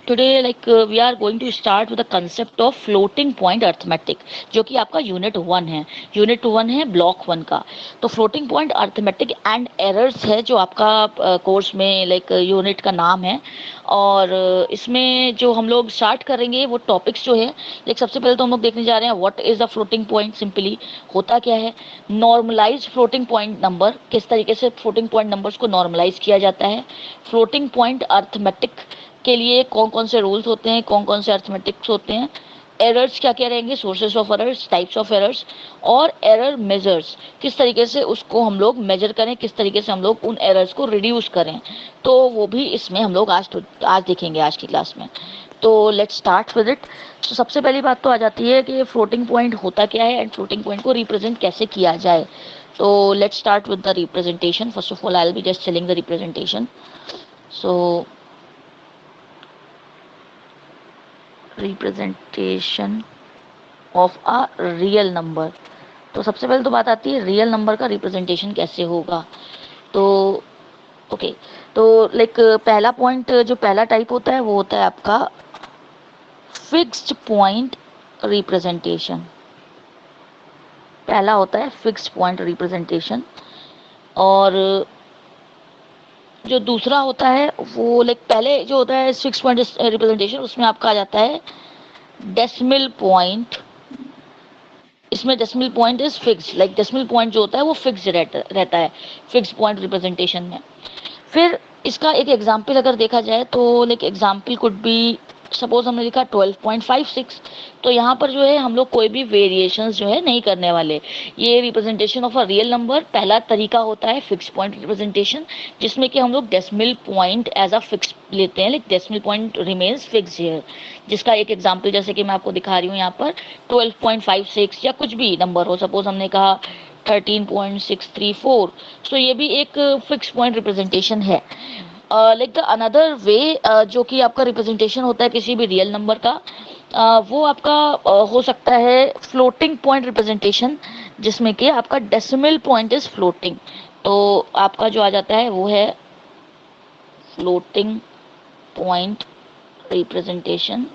Today, we are going to start with the concept of floating point arithmetic, जो कि आपका unit 1 है. Unit 1 है ब्लॉक 1 का. तो floating point arithmetic and errors है जो आपका कोर्स में यूनिट का नाम है. और इसमें जो हम लोग स्टार्ट करेंगे वो टॉपिक्स जो है, सबसे पहले तो हम लोग देखने जा रहे हैं what is the floating point. Simply होता क्या है, नॉर्मलाइज फ्लोटिंग पॉइंट नंबर, किस तरीके से फ्लोटिंग पॉइंट नंबर्स को नॉर्मलाइज किया जाता है. फ्लोटिंग पॉइंट अर्थमेटिक के लिए कौन कौन से रूल्स होते हैं, कौन कौन से अर्थमेटिक्स होते हैं, एरर्स क्या क्या रहेंगे, sources of errors, types of errors, और एरर मेजर्स, किस तरीके से उसको हम लोग मेजर करें, किस तरीके से हम लोग उन एरर्स को रिड्यूस करें. तो वो भी इसमें हम लोग आज देखेंगे आज की क्लास में. तो लेट्स स्टार्ट विद इट. तो सबसे पहली बात तो आ जाती है कि फ्लोटिंग पॉइंट होता क्या है एंड फ्लोटिंग पॉइंट को रिप्रेजेंट कैसे किया जाए. तो let's start with the representation. First of all I will be just telling the representation. So representation of a real number. तो सबसे पहले तो बात आती है रियल नंबर का रिप्रेजेंटेशन कैसे होगा. तो ओके, तो पहला पॉइंट, जो पहला टाइप होता है वो होता है आपका फिक्स्ड पॉइंट रिप्रेजेंटेशन. पहला होता है फिक्स्ड पॉइंट रिप्रेजेंटेशन. और जो दूसरा होता है वो पहले जो होता है फिक्स्ड पॉइंट रिप्रेजेंटेशन, उसमें आपका आ जाता है डेसिमल पॉइंट. इसमें decimal point is fixed, decimal point जो होता है वो फिक्स्ड रहता है फिक्स्ड पॉइंट रिप्रेजेंटेशन में. फिर इसका एक एग्जांपल अगर देखा जाए तो एग्जांपल कुड बी, सपोज हमने लिखा 12.56. तो यहाँ पर जो है हम लोग कोई भी वेरिएशंस जो है नहीं करने वाले. ये representation of a real number पहला तरीका होता है फिक्स पॉइंट रिप्रेजेंटेशन, जिसमें कि हम लोग decimal point as a fix लेते हैं, decimal point remains fix here. जिसका एक एग्जांपल जैसे कि मैं आपको दिखा रही हूँ यहाँ पर 12.56 या कुछ भी नंबर हो, सपोज हमने कहा 13.634. तो ये भी एक फिक्स पॉइंट रिप्रेजेंटेशन है. द अनदर वे जो कि आपका रिप्रेजेंटेशन होता है किसी भी रियल नंबर का, वो आपका हो सकता है फ्लोटिंग पॉइंट रिप्रेजेंटेशन, जिसमें कि आपका डेसिमल पॉइंट इज फ्लोटिंग. तो आपका जो आ जाता है वो है फ्लोटिंग पॉइंट रिप्रेजेंटेशन,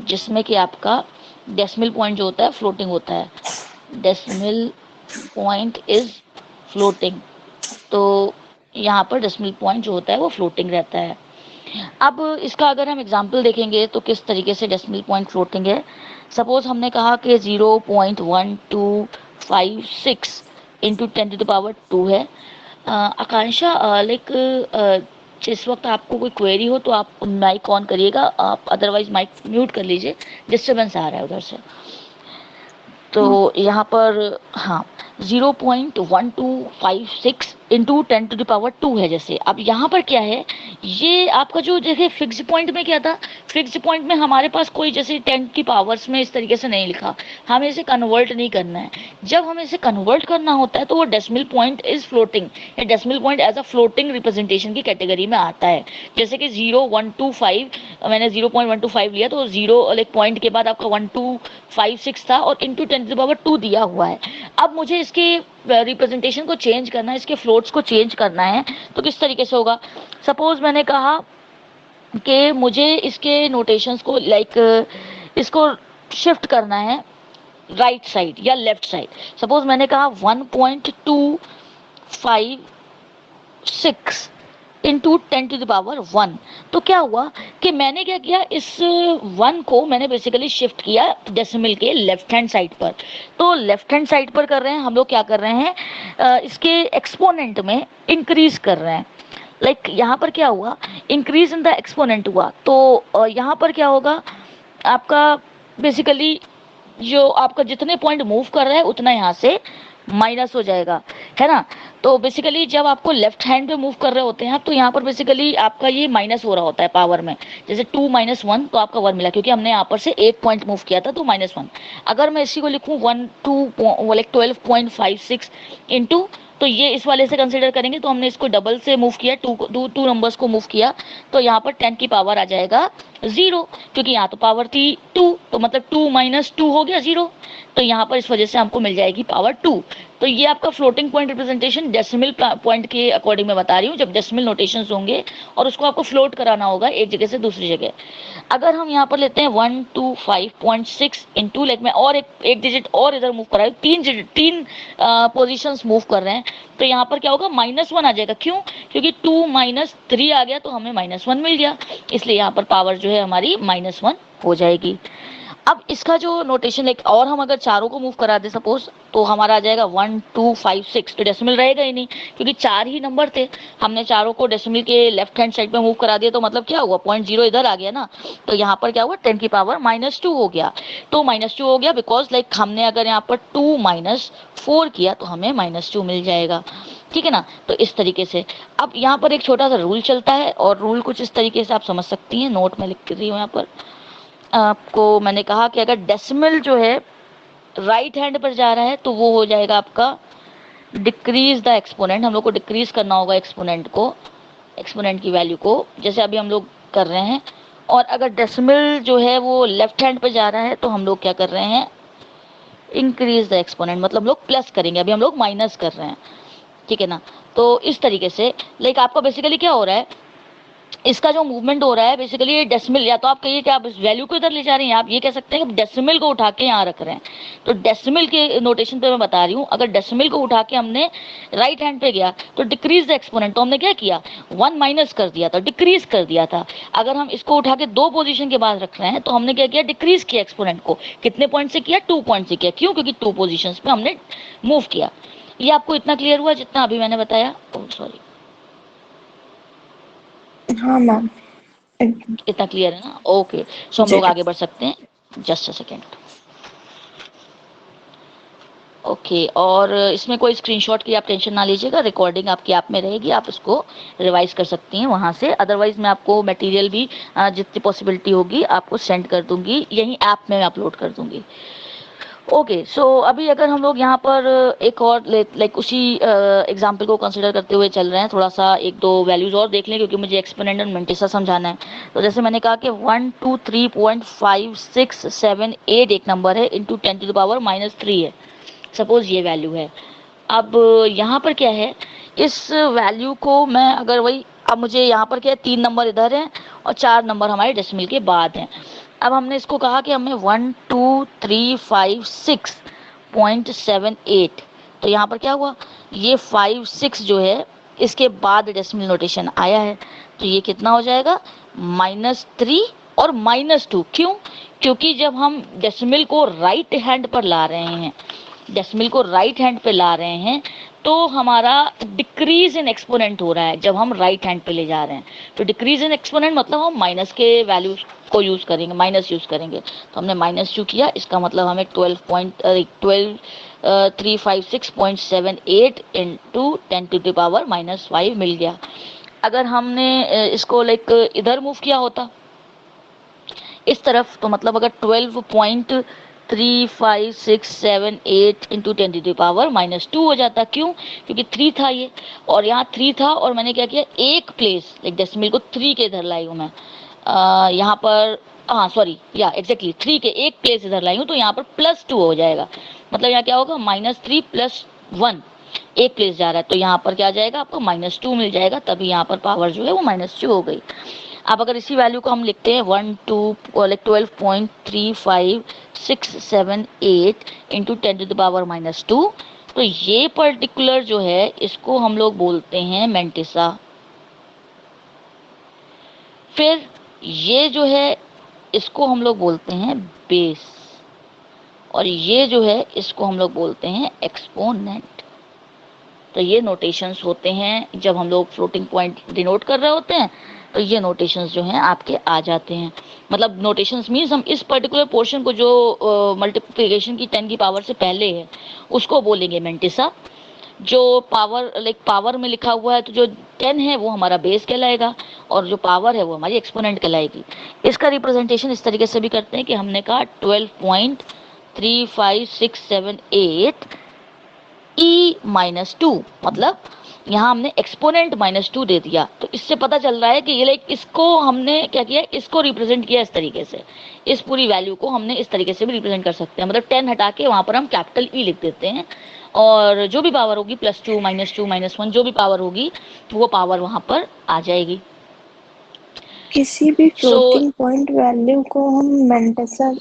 जिसमें कि आपका डेसिमल पॉइंट जो होता है फ्लोटिंग होता है. Decimal point is floating. तो यहाँ पर डेसिमल पॉइंट जो होता है वो फ्लोटिंग रहता है. अब इसका अगर हम एग्जांपल देखेंगे तो किस तरीके से डेसिमल पॉइंट फ्लोटिंग है. सपोज हमने कहा कि 0.1256 इंटू 10⁻² है. आकांक्षा, जिस वक्त आपको कोई क्वेरी हो तो आप माइक ऑन करिएगा, आप अदरवाइज माइक म्यूट कर लीजिए, डिस्टर्बेंस आ रहा है उधर से. तो यहाँ पर हाँ 0.1256 इंटू 10⁻² है. जैसे अब यहाँ पर क्या है, ये आपका जो देखिए फिक्स पॉइंट में क्या था, फिक्स पॉइंट में हमारे पास कोई जैसे 10 की पावर्स में इस तरीके से नहीं लिखा, हमें इसे कन्वर्ट नहीं करना है. जब हमें इसे कन्वर्ट करना होता है तो वो डेसिमल पॉइंट इज फ्लोटिंग, या decimal point as a floating representation की कैटेगरी में आता है. जैसे कि 0.125, मैंने 0.125 लिया तो 0 पॉइंट के बाद आपका 1256 था और इंटू 10⁻² दिया हुआ है. अब मुझे इसके रिप्रेजेंटेशन को चेंज करना है, इसके फ्लोट्स को चेंज करना है. तो किस तरीके से होगा, सपोज मैंने कहा कि मुझे इसके नोटेशंस को इसको शिफ्ट करना है राइट साइड या लेफ्ट साइड. सपोज मैंने कहा 1.256 इंटू 10⁻1. तो क्या हुआ कि मैंने क्या किया, इस 1 को मैंने बेसिकली शिफ्ट किया डेसिमल के लेफ्ट हैंड साइड पर. तो लेफ्ट हैंड साइड पर कर रहे हैं हम लोग, क्या कर रहे हैं, इसके एक्सपोनेंट में इंक्रीज कर रहे हैं. यहाँ पर क्या हुआ, इंक्रीज इन द एक्सपोनेंट हुआ. तो यहाँ पर क्या होगा, आपका बेसिकली जो आपका जितने पॉइंट मूव कर रहा है उतना यहाँ से माइनस हो जाएगा, है ना. तो बेसिकली जब आपको लेफ्ट हैंड पे मूव कर रहे होते हैं तो यहाँ पर बेसिकली आपका ये माइनस हो रहा होता है पावर में. जैसे 2 - 1 तो आपका 1 मिला, क्योंकि हमने यहाँ पर से एक पॉइंट मूव किया था तो -1. अगर मैं इसी को लिखूँ 12.56 इंटू, तो ये इस वाले से कंसिडर करेंगे तो हमने इसको डबल से मूव किया, टू नंबर्स को मूव किया, तो यहाँ पर 10 की पावर आ जाएगा 0, क्योंकि यहाँ तो पावर थी 2. तो मतलब 2 माइनस 2 हो गया 0, तो यहाँ पर इस वजह से हमको मिल जाएगी पावर 2। तो ये आपका floating point representation decimal point के अकॉर्डिंग मैं बता रही हूँ, जब डेसिमल नोटेशंस होंगे और उसको आपको फ्लोट कराना होगा एक जगह से दूसरी जगह। अगर हम यहाँ पर लेते हैं 125.6 इंटू, लाइक मैं और एक डिजिट और इधर मूव कर रहा हूँ, तीन पोजिशंस मूव कर रहे हैं, तो यहाँ पर क्या होगा, -1 आ जाएगा। क्यों? क्योंकि 2 माइनस 3 आ गया तो हमें -1 मिल गया, इसलिए यहाँ पर पावर जो है हमारी -1 हो जाएगी। अब इसका जो नोटेशन एक और हम अगर चारों को मूव करा दे सपोज, तो हमारा आ जाएगा 1 2 5 6, तो डेसिमल रहेगा ही नहीं क्योंकि 4 ही नंबर थे। हमने चारों को डेसिमल के लेफ्ट हैंड साइड पे मूव करा दिया, तो मतलब क्या हुआ, 0.0 इधर आ गया ना, तो यहाँ पर क्या हुआ, 10 की पावर -2 हो गया। तो -2 हो गया बिकॉज लाइक हमने अगर यहाँ पर 2 माइनस 4 किया तो हमें -2 मिल जाएगा, ठीक है ना। तो इस तरीके से अब यहाँ पर एक छोटा सा रूल चलता है, और रूल कुछ इस तरीके से आप समझ सकती हैं, नोट में लिख रही हूँ यहाँ पर आपको। मैंने कहा कि अगर डेसिमल जो है राइट हैंड पर जा रहा है तो वो हो जाएगा आपका डिक्रीज द एक्सपोनेंट, हम लोग को डिक्रीज करना होगा एक्सपोनेंट को, एक्सपोनेंट की वैल्यू को, जैसे अभी हम लोग कर रहे हैं। और अगर डेसिमल जो है वो लेफ्ट हैंड पर जा रहा है तो हम लोग क्या कर रहे हैं, इंक्रीज द एक्सपोनेंट, मतलब लोग प्लस करेंगे, अभी हम लोग माइनस कर रहे हैं, ठीक है ना। तो इस तरीके से लाइक आपका बेसिकली क्या हो रहा है, इसका जो मूवमेंट हो रहा है बेसिकली ये डेसिमल, या तो आप कहिए कि आप इस वैल्यू को इधर ले जा रहे हैं, आप ये कह सकते हैं कि डेसिमल को उठा के यहाँ रख रहे हैं। तो डेसिमल के नोटेशन पे मैं बता रही हूँ, अगर डेसिमल को उठा के हमने राइट हैंड पे गया तो डिक्रीज द एक्सपोनेंट, तो हमने क्या किया, 1 माइनस कर दिया था, डिक्रीज कर दिया था। अगर हम इसको उठा के 2 पोजिशन के बाद रख रहे हैं तो हमने क्या किया, डिक्रीज किया एक्सपोनेंट को। कितने पॉइंट से किया, 2 पॉइंट से किया। क्यों? क्योंकि 2 पोजिशन पे हमने मूव किया। ये आपको इतना क्लियर हुआ जितना अभी मैंने बताया? सॉरी, हाँ मैम, इतना क्लियर है ना? ओके, सो हम लोग आगे बढ़ सकते हैं। Just a second. ओके, और इसमें कोई स्क्रीनशॉट की आप टेंशन ना लीजिएगा, रिकॉर्डिंग आपकी ऐप में रहेगी, आप इसको रिवाइज कर सकती हैं वहाँ से। अदरवाइज मैं आपको मटेरियल भी जितनी पॉसिबिलिटी होगी आपको सेंड कर दूंगी, यही ऐप में अपलोड कर दूंगी। ओके, सो अभी अगर हम लोग यहाँ पर एक और लाइक उसी एग्जाम्पल को कंसिडर करते हुए चल रहे हैं, थोड़ा सा एक दो वैल्यूज और देख लें क्योंकि मुझे एक्सपोनेंट और मेंटिसा समझाना है। तो जैसे मैंने कहा कि 1 2 3.5678 एक नंबर है, इंटू 10 to the power -3 है, सपोज ये वैल्यू है। अब यहाँ पर क्या है, इस वैल्यू को मैं अगर वही, अब मुझे यहाँ पर क्या है, 3 नंबर इधर हैं और 4 नंबर हमारे डेसिमल के बाद हैं। अब हमने इसको कहा कि हमें 12356.78, तो यहाँ पर क्या हुआ, ये 56 जो है इसके बाद डेसिमल नोटेशन आया है, तो ये कितना हो जाएगा, -3 और -2। क्यों? क्योंकि जब हम डेसिमल को राइट हैंड पर ला रहे हैं, डेसिमल को राइट हैंड पे ला रहे हैं, तो हमारा डिक्रीज इन एक्सपोनेंट हो रहा है जब हम राइट हैंड पे ले जा रहे हैं। तो डिक्रीज इन एक्सपोनेंट मतलब हम माइनस के वैल्यूज को यूज करेंगे, माइनस यूज करेंगे। तो हमने -2 किया, इसका मतलब हमें 12356.78 इंटू 10 to the power -5 मिल गया। अगर हमने इसको लाइक इधर मूव किया होता इस तरफ, तो मतलब अगर 12.35678 इंटू 10 to the power -2 हो जाता। क्यों? क्योंकि 3 था ये, और यहाँ 3 था, और मैंने क्या किया, एक प्लेस लाइक डेसिमल को 3 के इधर लाई हूँ मैं, यहाँ पर, हाँ सॉरी, या एग्जैक्टली 3 के एक प्लेस इधर लाई हूँ, तो यहाँ पर +2 हो जाएगा। मतलब यहाँ क्या होगा, -3 + 1, एक प्लेस जा रहा है, तो यहाँ पर क्या आ जाएगा, आपको -2 मिल जाएगा, तभी यहाँ पर पावर जो है वो -2 हो गई। अब अगर इसी वैल्यू को हम लिखते हैं 12.3568 इंटू 10 to the power -2, तो ये पर्टिकुलर जो है इसको हम लोग बोलते हैं मेंटिसा। फिर ये जो है इसको हम लोग बोलते हैं बेस, और ये जो है इसको हम लोग बोलते हैं एक्सपोनेंट। तो ये नोटेशंस होते हैं जब हम लोग फ्लोटिंग पॉइंट डिनोट कर रहे होते हैं, तो ये नोटेशंस जो हैं आपके आ जाते हैं। मतलब नोटेशंस मीन्स हम इस पर्टिकुलर पोर्शन को जो मल्टीप्लिकेशन की 10 की पावर से पहले है उसको बोलेंगे मेंटिसा। जो पावर लाइक पावर में लिखा हुआ है, तो जो 10 है वो हमारा बेस कहलाएगा, और जो पावर है वो हमारी एक्सपोनेंट कहलाएगी। इसका रिप्रेजेंटेशन इस तरीके से भी करते हैं कि हमने कहा 12.35678 e माइनस टू, मतलब यहाँ हमने एक्सपोनेंट माइनस टू दे दिया, तो इससे पता चल रहा है कि ये लाइक इसको हमने क्या किया, इसको रिप्रेजेंट किया इस तरीके से, इस पूरी वैल्यू को हमने इस तरीके से भी रिप्रेजेंट कर सकते हैं, मतलब 10 हटा के वहाँ पर हम कैपिटल ई लिख देते हैं, और जो भी पावर होगी +2 -2 -1 जो भी पावर होगी वो पावर वहाँ पर आ जाएगी। किसी भी सो फ्लोटिंग पॉइंट वैल्यू को हम मेंटिसा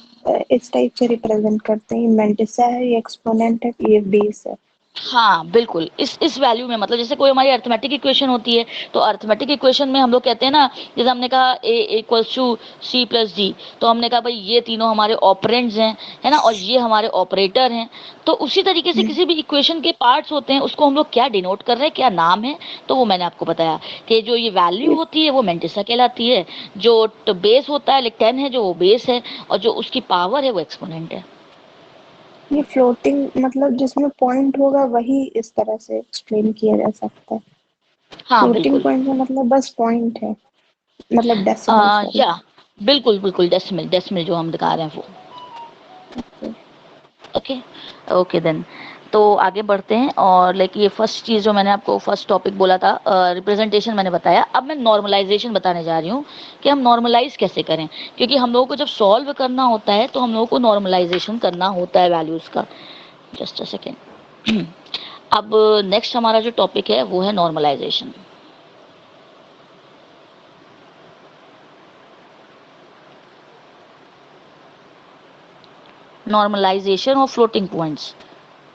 इस टाइप से रिप्रेजेंट करते हैं, मेंटिसा है, ये एक्सपोनेंट है, ये बेस है। हाँ बिल्कुल, इस वैल्यू में, मतलब जैसे कोई हमारी अर्थमेटिक इक्वेशन होती है, तो अर्थमेटिक इक्वेशन में हम लोग कहते हैं ना, जैसे हमने कहा a equals to C plus D, तो हमने कहा भाई ये तीनों हमारे ऑपरेंड्स हैं, है ना, और ये हमारे ऑपरेटर हैं। तो उसी तरीके से किसी भी इक्वेशन के पार्ट्स होते हैं, उसको हम लोग क्या डिनोट कर रहे हैं, क्या नाम है, तो वो मैंने आपको बताया कि जो ये वैल्यू होती है वो मेंटिसा कहलाती है, जो बेस होता है लाइक 10 है जो वो बेस है, और जो उसकी पावर है वो एक्सपोनेंट है। ये फ्लोटिंग मतलब जिसमें पॉइंट होगा वही इस तरह से एक्सप्लेन किया जा सकता है। हाँ फ्लोटिंग बिल्कुल। पॉइंट का मतलब बस पॉइंट है, मतलब डेसिमल, सॉरी। या बिल्कुल बिल्कुल, डेसिमल डेसिमल जो हम दिखा रहे हैं वो। ओके ओके देन, तो आगे बढ़ते हैं, और लाइक ये फर्स्ट चीज़ जो मैंने आपको फर्स्ट टॉपिक बोला था, रिप्रेजेंटेशन मैंने बताया। अब मैं नॉर्मलाइजेशन बताने जा रही हूँ कि हम नॉर्मलाइज कैसे करें, क्योंकि हम लोगों को जब सॉल्व करना होता है तो हम लोगों को नॉर्मलाइजेशन करना होता है वैल्यूज़ का। Just a second. अब नेक्स्ट हमारा जो टॉपिक है वो है normalization. Normalization of floating points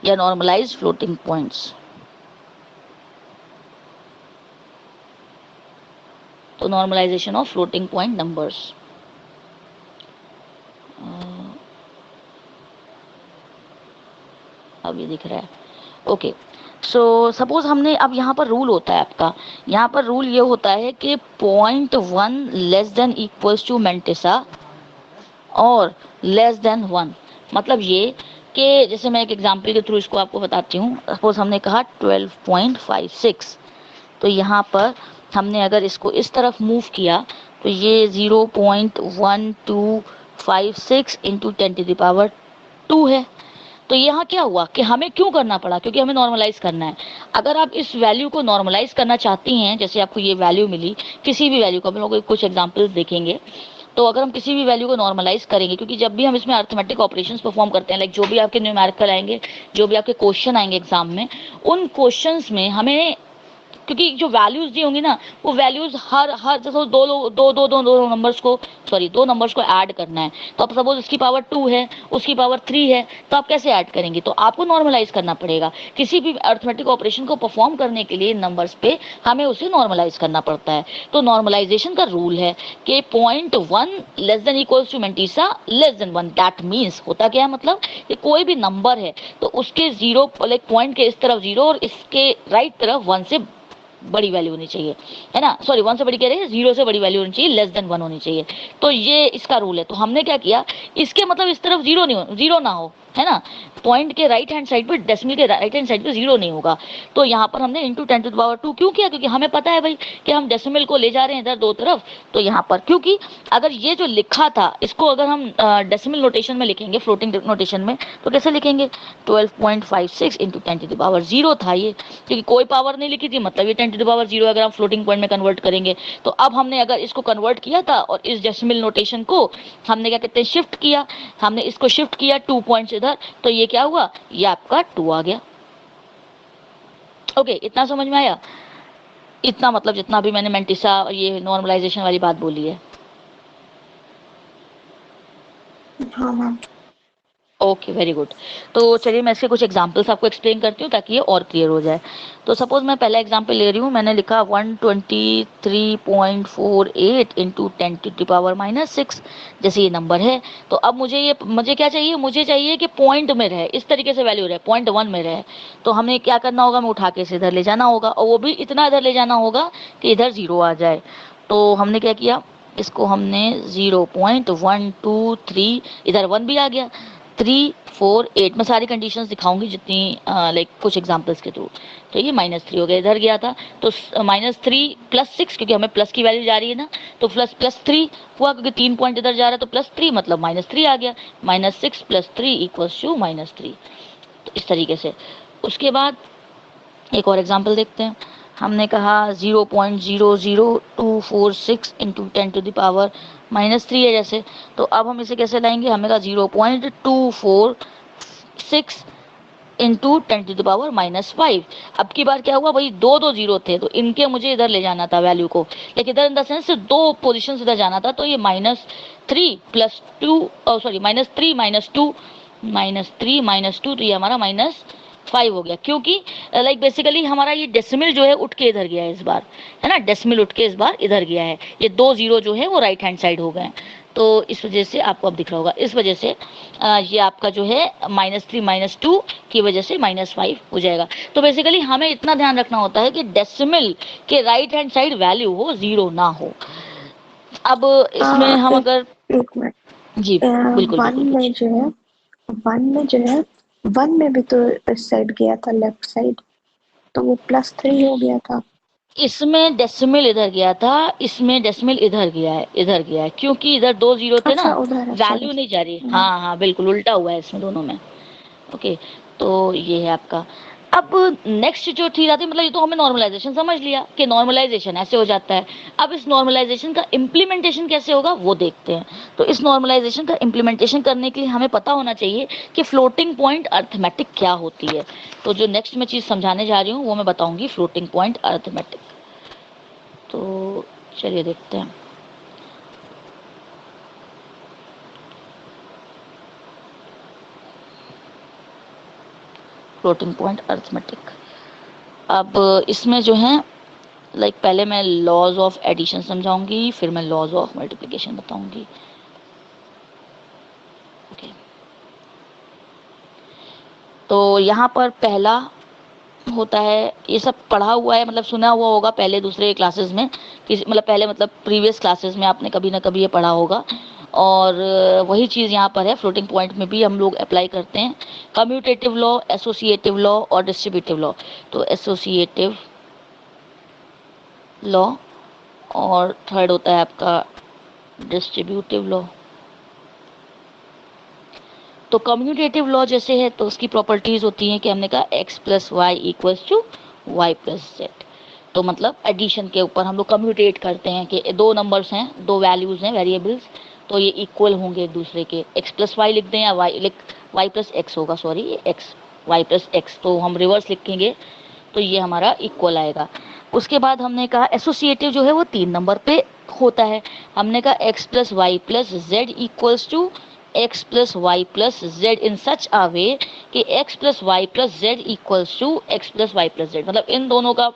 या नॉर्मलाइज फ्लोटिंग पॉइंट्स। तो normalization of floating point numbers, अब ये दिख रहा है। ओके, सो सपोज हमने, अब यहाँ पर रूल होता है आपका, यहाँ पर रूल ये होता है कि 0.1 less than equals to mantissa और लेस देन 1, मतलब ये कि जैसे मैं एक एग्जांपल के थ्रू इसको आपको बताती हूँ। सपोज हमने कहा 12.56, तो यहाँ पर हमने अगर इसको इस तरफ मूव किया तो ये 0.1256 इंटू 10⁻² है। तो यहाँ क्या हुआ कि हमें क्यों करना पड़ा, क्योंकि हमें नॉर्मलाइज करना है। अगर आप इस वैल्यू को नॉर्मलाइज करना चाहती हैं, जैसे आपको ये वैल्यू मिली, किसी भी वैल्यू को, हम लोग कुछ एग्जांपल्स देखेंगे, तो अगर हम किसी भी वैल्यू को नॉर्मलाइज करेंगे, क्योंकि जब भी हम इसमें अर्थमेटिक ऑपरेशंस परफॉर्म करते हैं, लाइक जो भी आपके न्यूमेरिकल आएंगे, जो भी आपके क्वेश्चन आएंगे एग्जाम में, उन क्वेश्चंस में हमें, क्योंकि जो वैल्यूज दी होंगी ना, वो वैल्यूज हर हर जैसे दो नंबर्स को, सॉरी दो नंबर्स को ऐड करना है, तो अब सपोज इसकी पावर 2 है, उसकी पावर 3 है, तो आप कैसे ऐड करेंगे, तो आपको नॉर्मलाइज करना पड़ेगा। किसी भी अर्थमेटिक ऑपरेशन को परफॉर्म करने के लिए नंबर्स पे हमें उसे नॉर्मलाइज करना पड़ता है। तो नॉर्मलाइजेशन का रूल है कि 0.1 less than equals to mantissa less than 1, that means होता क्या है, मतलब कि कोई भी नंबर है तो उसके जीरो, लाइक पॉइंट के इस तरफ जीरो और इसके राइट तरफ 1 से बड़ी वैल्यू होनी चाहिए, है ना, सॉरी 1 से बड़ी कह रहे हैं, 0 से बड़ी वैल्यू होनी चाहिए, लेस देन 1 होनी चाहिए। तो ये इसका रूल है। तो हमने क्या किया, इसके मतलब इस तरफ जीरो नहीं हो, जीरो ना हो, है ना, पॉइंट के राइट हैंड साइड पे, डेसिमल के राइट हैंड साइड पे जीरो नहीं होगा। तो यहाँ पर हमने इंटू 10⁻² क्यों किया, क्योंकि हमें पता है भाई कि हम डेसिमल को ले जा रहे हैं इधर दो तरफ। तो यहाँ पर, क्योंकि अगर ये जो लिखा था इसको अगर हम डेसिमल नोटेशन में लिखेंगे, फ्लोटिंग नोटेशन में, तो कैसे लिखेंगे, 12.56 इंटू 10⁻0 था ये, क्योंकि कोई पावर नहीं लिखी थी, मतलब ये 10⁻0 अगर हम फ्लोटिंग पॉइंट में कन्वर्ट करेंगे। तो अब हमने अगर इसको कन्वर्ट किया था और इस डेसिमल नोटेशन को हमने क्या कहते हैं, शिफ्ट किया, हमने इसको शिफ्ट किया 2 पॉइंट्स इधर, तो ये क्या हुआ, ये आपका 2 आ गया। ओके, इतना समझ में आया, इतना मतलब जितना भी मैंने मेंटिसा ये नॉर्मलाइजेशन वाली बात बोली है। हाँ हाँ। Okay very good. तो चलिए मैं इसके कुछ एग्जांपल्स आपको एक्सप्लेन करती हूँ ताकि ये और क्लियर हो जाए। तो सपोज मैं पहला एग्जांपल ले रही हूँ, मैंने लिखा 123.48 इंटू 10⁻⁻6, जैसे ये नंबर है। तो अब मुझे क्या चाहिए, मुझे चाहिए कि पॉइंट में रहे, इस तरीके से वैल्यू रहे, 0.1 में रहे। तो हमें क्या करना होगा, मैं उठा के इसे इधर ले जाना होगा, और वो भी इतना इधर ले जाना होगा कि इधर 0 आ जाए। तो हमने क्या किया, इसको हमने 0.123, इधर 1 भी आ गया, 3 4 8, मैं सारी कंडीशंस दिखाऊंगी जितनी, लाइक कुछ एग्जांपल्स के थ्रू। तो ये -3 हो गया, इधर गया था तो -3 +6, क्योंकि हमें प्लस की वैल्यू जा रही है ना, तो +3 हुआ, क्योंकि 3 पॉइंट इधर जा रहा है तो +3 मतलब -3 आ गया, -6 + 3 = -3। तो इस तरीके से उसके बाद एक और एग्जाम्पल देखते हैं। हमने कहा 0.00246 इंटू 10⁻³ है जैसे, तो अब हम इसे कैसे लाएंगे, हमें कहा 0.246 इंटू 10⁻⁻5। अब की बार क्या हुआ भाई, दो जीरो थे तो इनके मुझे इधर ले जाना था वैल्यू को, लेकिन इधर इन द सेंस दो पोजीशन इधर जाना था, तो ये -3 + 2 सॉरी -3 - 2 तो ये हमारा -5 हो गया, क्योंकि लाइक बेसिकली हमारा ये डेसिमल जो है उठ के इधर गया है इस बार, है ना, डेसिमल उठ के इस बार इधर गया है, ये दो जीरो जो है वो राइट हैंड साइड हो गए, तो इस वजह से आपको अब दिख रहा होगा, इस वजह से ये आपका जो है -3 - 2 की वजह से -5 हो जाएगा। तो बेसिकली हमें इतना ध्यान रखना होता है कि डेसिमल के राइट हैंड साइड वैल्यू हो, जीरो ना हो। अब इसमें हम अगर एक मिनट, जी बिल्कुल वन बिल्कुल में जो है, वन में भी तो इस साइड गया था, लेफ्ट साइड, तो वो +3 हो गया था। इसमें डेसिमल इधर गया था, इसमें डेसिमल इधर गया है, क्योंकि इधर दो जीरो थे ना, अच्छा उधर है, वैल्यू सॉरी। नहीं जा रही। हाँ हाँ बिल्कुल उल्टा हुआ है इसमें दोनों में। ओके, तो ये है आपका। अब नेक्स्ट जो चीज आती है, मतलब ये तो हमें नॉर्मलाइजेशन समझ लिया कि नॉर्मलाइजेशन ऐसे हो जाता है। अब इस नॉर्मलाइजेशन का इम्प्लीमेंटेशन कैसे होगा वो देखते हैं। तो इस नॉर्मलाइजेशन का इम्प्लीमेंटेशन करने के लिए हमें पता होना चाहिए कि फ्लोटिंग पॉइंट अर्थमेटिक क्या होती है। तो जो नेक्स्ट मैं चीज समझाने जा रही हूँ वो मैं बताऊंगी फ्लोटिंग पॉइंट अर्थमेटिक। तो चलिए देखते हैं। फ्लोटिंग पॉइंट अर्थमेटिक, अब इसमें जो है लाइक पहले मैं लॉज ऑफ एडिशन समझाऊंगी, फिर मैं लॉज ऑफ मल्टीप्लिकेशन बताऊंगी। ओके, तो यहाँ पर पहला होता है, ये सब पढ़ा हुआ है, मतलब सुना हुआ होगा पहले दूसरे क्लासेस में, मतलब पहले मतलब प्रीवियस क्लासेस में आपने कभी ना कभी ये पढ़ा होगा, और वही चीज़ यहाँ पर है, फ्लोटिंग पॉइंट में भी हम लोग अप्लाई करते हैं कम्यूटेटिव लॉ, एसोसिएटिव लॉ और डिस्ट्रीब्यूटिव लॉ। तो एसोसिएटिव लॉ और थर्ड होता है आपका डिस्ट्रीब्यूटिव लॉ। तो कम्यूटेटिव लॉ जैसे है तो उसकी प्रॉपर्टीज होती हैं कि हमने कहा x + y = y + z, तो मतलब एडिशन के ऊपर हम लोग कम्यूटेट करते हैं कि दो नंबर्स हैं, दो वैल्यूज हैं, वेरिएबल्स, तो ये इक्वल होंगे एक दूसरे के, x + y लिख दें या y + x होगा, सॉरी ये x y + x, तो हम रिवर्स लिखेंगे तो ये हमारा इक्वल आएगा। उसके बाद हमने कहा एसोसिएटिव जो है वो 3 नंबर पे होता है। हमने कहा x + y + z = x + y + z इन सच अ वे कि x + y + z = x + y + z, मतलब इन दोनों का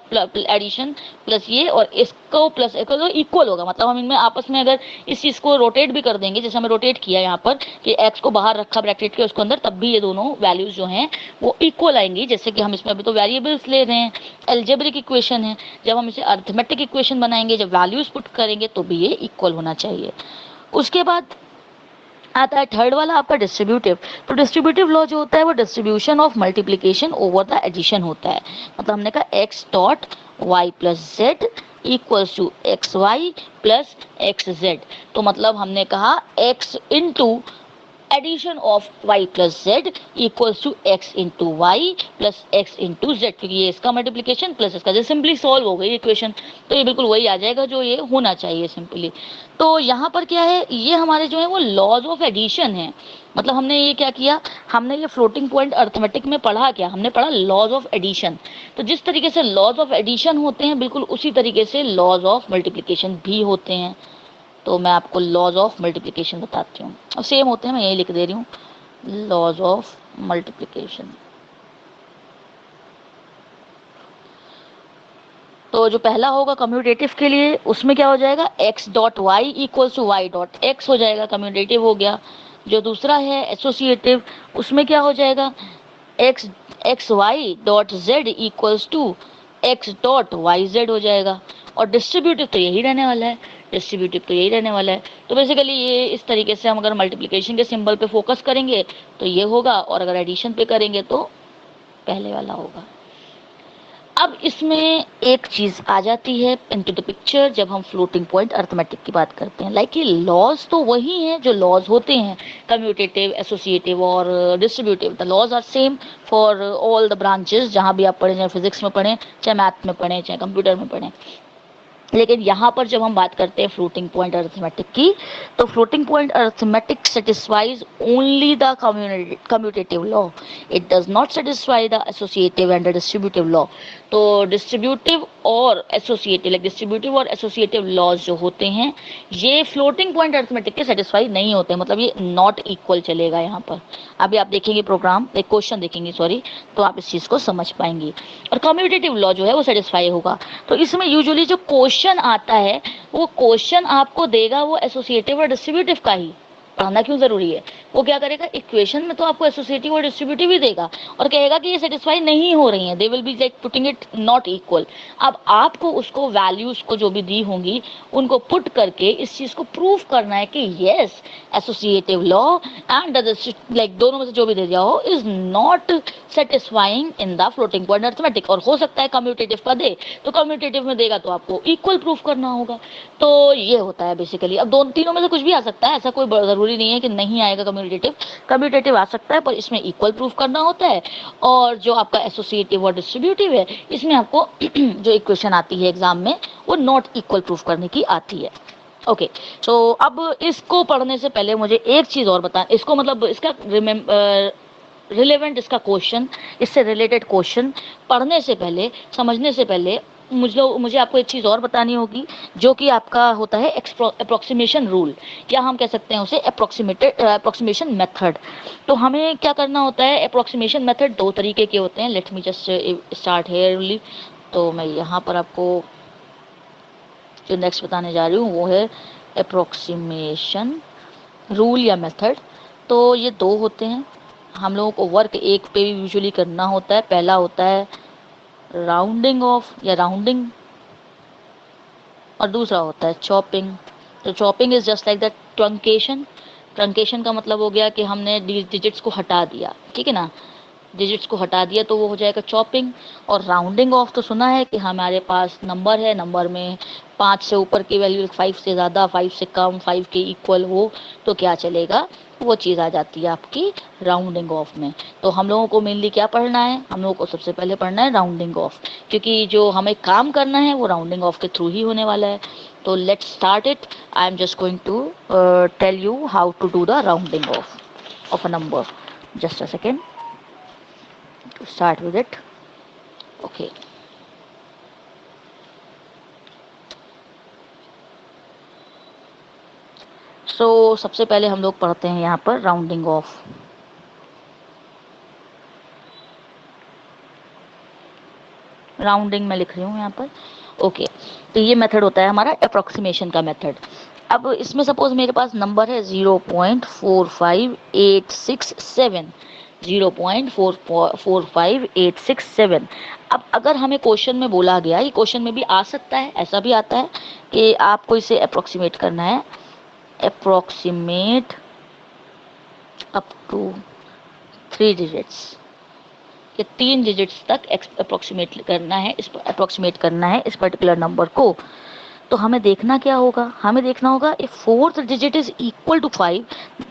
एडिशन प्लस ये और इसको प्लस इक्वल होगा। मतलब हम इनमें आपस में अगर इस चीज़ को रोटेट भी कर देंगे, जैसे हमें रोटेट किया यहाँ पर कि x को बाहर रखा ब्रैकेट के उसको अंदर, तब भी ये दोनों वैल्यूज जो हैं वो इक्वल आएंगी। जैसे कि हम इसमें अभी तो वेरिएबल्स ले रहे हैं, एल्जेब्रिक इक्वेशन है, जब हम इसे अर्थमेटिक इक्वेशन बनाएंगे, जब वैल्यूज पुट करेंगे तो भी ये इक्वल होना चाहिए। उसके बाद आता है थर्ड वाला आपका डिस्ट्रीब्यूटिव। तो डिस्ट्रीब्यूटिव लॉ जो होता है वो distribution of multiplication over the addition होता है। मतलब हमने कहा x.y + z = xy + xz, तो मतलब हमने कहा x into addition of y + z = x × y + x × z, क्योंकि ये इसका मल्टीप्लिकेशन प्लस इसका, जैसे सिंपली सॉल्व हो गई इक्वेशन, तो ये बिल्कुल वही आ जाएगा जो ये होना चाहिए सिंपली। तो यहाँ पर क्या है, ये हमारे जो है वो लॉज ऑफ एडिशन है। मतलब हमने ये क्या किया, हमने ये फ्लोटिंग पॉइंट अर्थमेटिक में पढ़ा, क्या हमने पढ़ा, लॉज ऑफ एडिशन। तो जिस तरीके से लॉज ऑफ एडिशन होते हैं बिल्कुल उसी तरीके से लॉज ऑफ मल्टीप्लिकेशन भी होते हैं। तो मैं आपको लॉज ऑफ मल्टीप्लिकेशन बताती हूँ, अब सेम होते हैं, मैं यही लिख दे रही हूँ, लॉज ऑफ मल्टीप्लिकेशन। तो जो पहला होगा कम्यूटेटिव के लिए, उसमें क्या हो जाएगा, x.y = y.x हो जाएगा, कम्यूटेटिव हो गया। जो दूसरा है एसोसिएटिव, उसमें क्या हो जाएगा, xy.z = x.yz हो जाएगा। और डिस्ट्रीब्यूटिव तो यही रहने वाला है, तो बेसिकली ये इस तरीके से हम अगर मल्टीप्लिकेशन के सिंबल पे फोकस करेंगे तो ये होगा, और अगर एडिशन पे करेंगे तो पहले वाला होगा। अब इसमें एक चीज आ जाती है इनटू द पिक्चर जब हम फ्लोटिंग पॉइंट अर्थमेटिक की बात करते हैं। लाइक ये लॉज तो वही हैं जो लॉज होते हैं, कम्यूटेटिव, एसोसिएटिव और distributive. The laws are same for all the branches, जहां भी आप पढ़े, चाहे फिजिक्स में पढ़ें, चाहे मैथ में पढ़ें, चाहे कंप्यूटर में पढ़ें। लेकिन यहाँ पर जब हम बात करते हैं फ्लोटिंग पॉइंट अरिथमेटिक की, तो floating point arithmetic satisfies only the commutative law, it does not satisfy the associative and the distributive law. तो डिस्ट्रीब्यूटिव और एसोसिएटिव, लाइक डिस्ट्रीब्यूटिव और एसोसिएटिव लॉज जो होते हैं, ये फ्लोटिंग पॉइंट अरिथमेटिक के सेटिस्फाई नहीं होते, मतलब ये नॉट इक्वल चलेगा यहाँ पर। अभी आप देखेंगे प्रोग्राम, एक क्वेश्चन देखेंगे सॉरी, तो आप इस चीज को समझ पाएंगे। और कम्यूटेटिव लॉ जो है वो सेटिस्फाई होगा। तो इसमें यूजुअली जो क्वेश्चन आता है, वो क्वेश्चन आपको देगा वो एसोसिएटिव और डिस्ट्रीब्यूटिव का ही। पढ़ना क्यों जरूरी है? वो क्या करेगा, इक्वेशन में तो आपको एसोसिएटिव और डिस्ट्रीब्यूटिव ही देगा और कहेगा कि ये सेटिस्फाई नहीं हो रही हैं, they will be like putting it not equal. अब आपको उसको वैल्यूज को जो भी दी होंगी उनको पुट करके इस चीज को प्रूव करना है कि yes, associative law and like दोनों में से जो भी दे दिया हो is not satisfying in the floating point arithmetic. और हो सकता है कम्यूटेटिव का दे, तो कम्यूटेटिव में देगा तो आपको इक्वल प्रूफ करना होगा। तो ये होता है बेसिकली। अब दोनों तीनों में से कुछ भी आ सकता है, ऐसा कोई जरूरी नहीं है कि नहीं आएगा कम्यूटेटिव। कम्यूटेटिव आ सकता है पर इसमें इक्वल प्रूफ करना होता है। और जो आपका एसोसिएटिव और डिस्ट्रीब्यूटिव है, इसमें आपको जो इक्वेशन आती है एग्जाम में, वो नॉट इक्वल प्रूफ करने की आती है। ओके, तो अब इसको पढ़ने से पहले मुझे एक चीज और बता, इसको मतलब इसका रिलेवेंट, इसका क्वेश्चन, इससे रिलेटेड क्वेश्चन पढ़ने से पहले, समझने से पहले मुझे आपको एक चीज़ और बतानी होगी, जो कि आपका होता है अप्रोक्सीमेशन रूल, या हम कह सकते हैं उसे अप्रोक्सीमेशन मेथड। तो हमें क्या करना होता है, अप्रोक्सीमेशन मेथड दो तरीके के होते हैं। Let me just start here only. तो मैं यहाँ पर आपको जो नेक्स्ट बताने जा रही हूँ वो है अप्रोक्सीमेशन रूल या मेथड। तो ये दो होते हैं, हम लोगों को वर्क एक पे भी यूजुअली करना होता है। पहला होता है राउंडिंग ऑफ या राउंडिंग, और दूसरा होता है चॉपिंग। तो chopping is just like the truncation. Truncation का मतलब हो गया कि हमने डिजिट्स को हटा दिया, ठीक है ना, डिजिट्स को हटा दिया तो वो हो जाएगा चॉपिंग। और राउंडिंग ऑफ तो सुना है कि हमारे पास नंबर है, नंबर में 5 से ऊपर की वैल्यू, 5 से ज़्यादा, 5 से कम, 5 के इक्वल हो तो क्या चलेगा, वो चीज़ आ जाती है आपकी राउंडिंग ऑफ में। तो हम लोगों को मेनली क्या पढ़ना है, हम लोगों को सबसे पहले पढ़ना है राउंडिंग ऑफ, क्योंकि जो हमें काम करना है वो राउंडिंग ऑफ के थ्रू ही होने वाला है। तो let's start it. I am just going to tell you how to do the rounding off a number. Just a second to start with it. Okay, so सबसे पहले हम लोग पढ़ते हैं यहाँ पर राउंडिंग ऑफ। राउंडिंग में लिख रही हूँ यहाँ पर। ओके, तो ये मेथड होता है हमारा अप्रोक्सीमेशन का मेथड। अब इसमें सपोज मेरे पास नंबर है 0.45867, 0.45867। अब अगर हमें क्वेश्चन में बोला गया, ये क्वेश्चन में भी आ सकता है, ऐसा भी आता है कि आपको इसे अप्रोक्सीमेट करना है, अप्रोक्सीमेट अप टू 3 डिजिट्स, कि 3 डिजिट्स तक अप्रोक्सीमेट करना है, इस पर्टिकुलर नंबर को। तो हमें देखना क्या होगा, हमें देखना होगा if fourth digit is equal to 5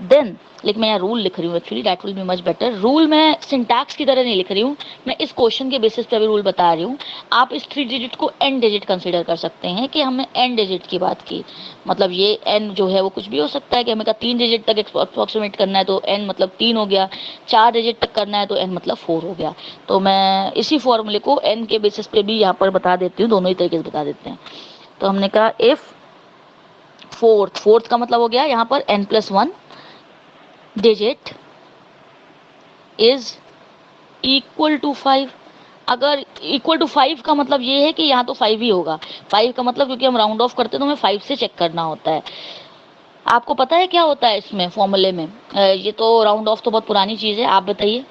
then, लेकिन मैं यहाँ रूल लिख रही हूँ actually, that will be much better. Rule मैं सिंटैक्स की तरह नहीं लिख रही हूँ, मैं इस क्वेश्चन के बेसिस पे अभी रूल बता रही हूँ। आप इस 3 डिजिट को एन डिजिट कंसिडर कर सकते हैं कि हमने एन डिजिट की बात की, मतलब ये एन जो है वो कुछ भी हो सकता है कि हमें 3 डिजिट तक अप्रोक्सीमेट करना है तो एन मतलब 3 हो गया, 4 डिजिट तक करना है तो एन मतलब 4 हो गया। तो मैं इसी फॉर्मूले को एन के बेसिस पे भी यहाँ पर बता देती हूँ, दोनों ही तरीके से बता देते हैं। तो हमने कहा इफ फोर्थ का मतलब हो गया यहाँ पर n+1 digit is equal to 5। अगर इक्वल टू 5 का मतलब ये है कि यहाँ तो 5 ही होगा। 5 का मतलब, क्योंकि हम राउंड ऑफ करते हैं तो हमें 5 से चेक करना होता है। आपको पता है क्या होता है इसमें फॉर्मूले में? ये तो राउंड ऑफ तो बहुत पुरानी चीज़ है, आप बताइए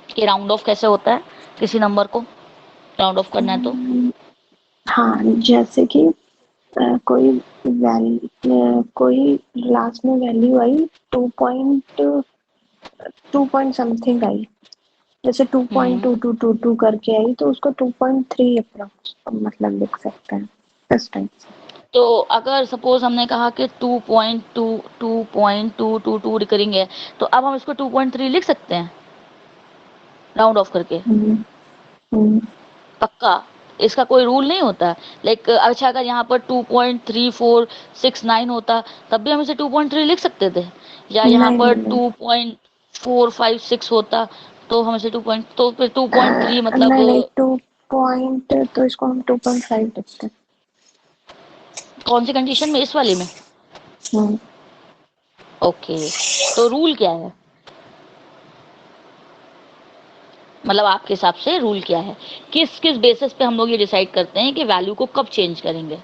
कि राउंड ऑफ कैसे होता है, किसी नंबर को राउंड ऑफ करना है तो। हाँ, जैसे कि कोई लास्ट में value I 2 point something I, जैसे 2.2222 करके आई तो उसको 2.3 अप्रोक्स मतलब लिख सकते हैं इस टाइप से। तो अगर सपोज हमने कहा कि 2.22 रिकरिंग है, तो अब हम इसको 2.3 लिख सकते हैं राउंड ऑफ करके, हम्म, हम्म, पक्का? इसका कोई रूल नहीं होता। लाइक अच्छा, अगर यहाँ पर 2.3469 होता तब भी हम इसे 2.3 लिख सकते थे, या यहाँ नहीं पर नहीं नहीं 2.456 होता तो हम इसे 2 पॉइंट, तो फिर 2.3 मतलब नहीं नहीं 2 पॉइंट, तो इसको हम 2.5 लिखते हैं। कौन सी कंडीशन में? इस वाले में? हम्म, ओके, तो रूल क्या है? मतलब आपके हिसाब से रूल क्या है? किस किस बेसिस पे हम लोग ये डिसाइड करते हैं कि वैल्यू को कब चेंज करेंगे?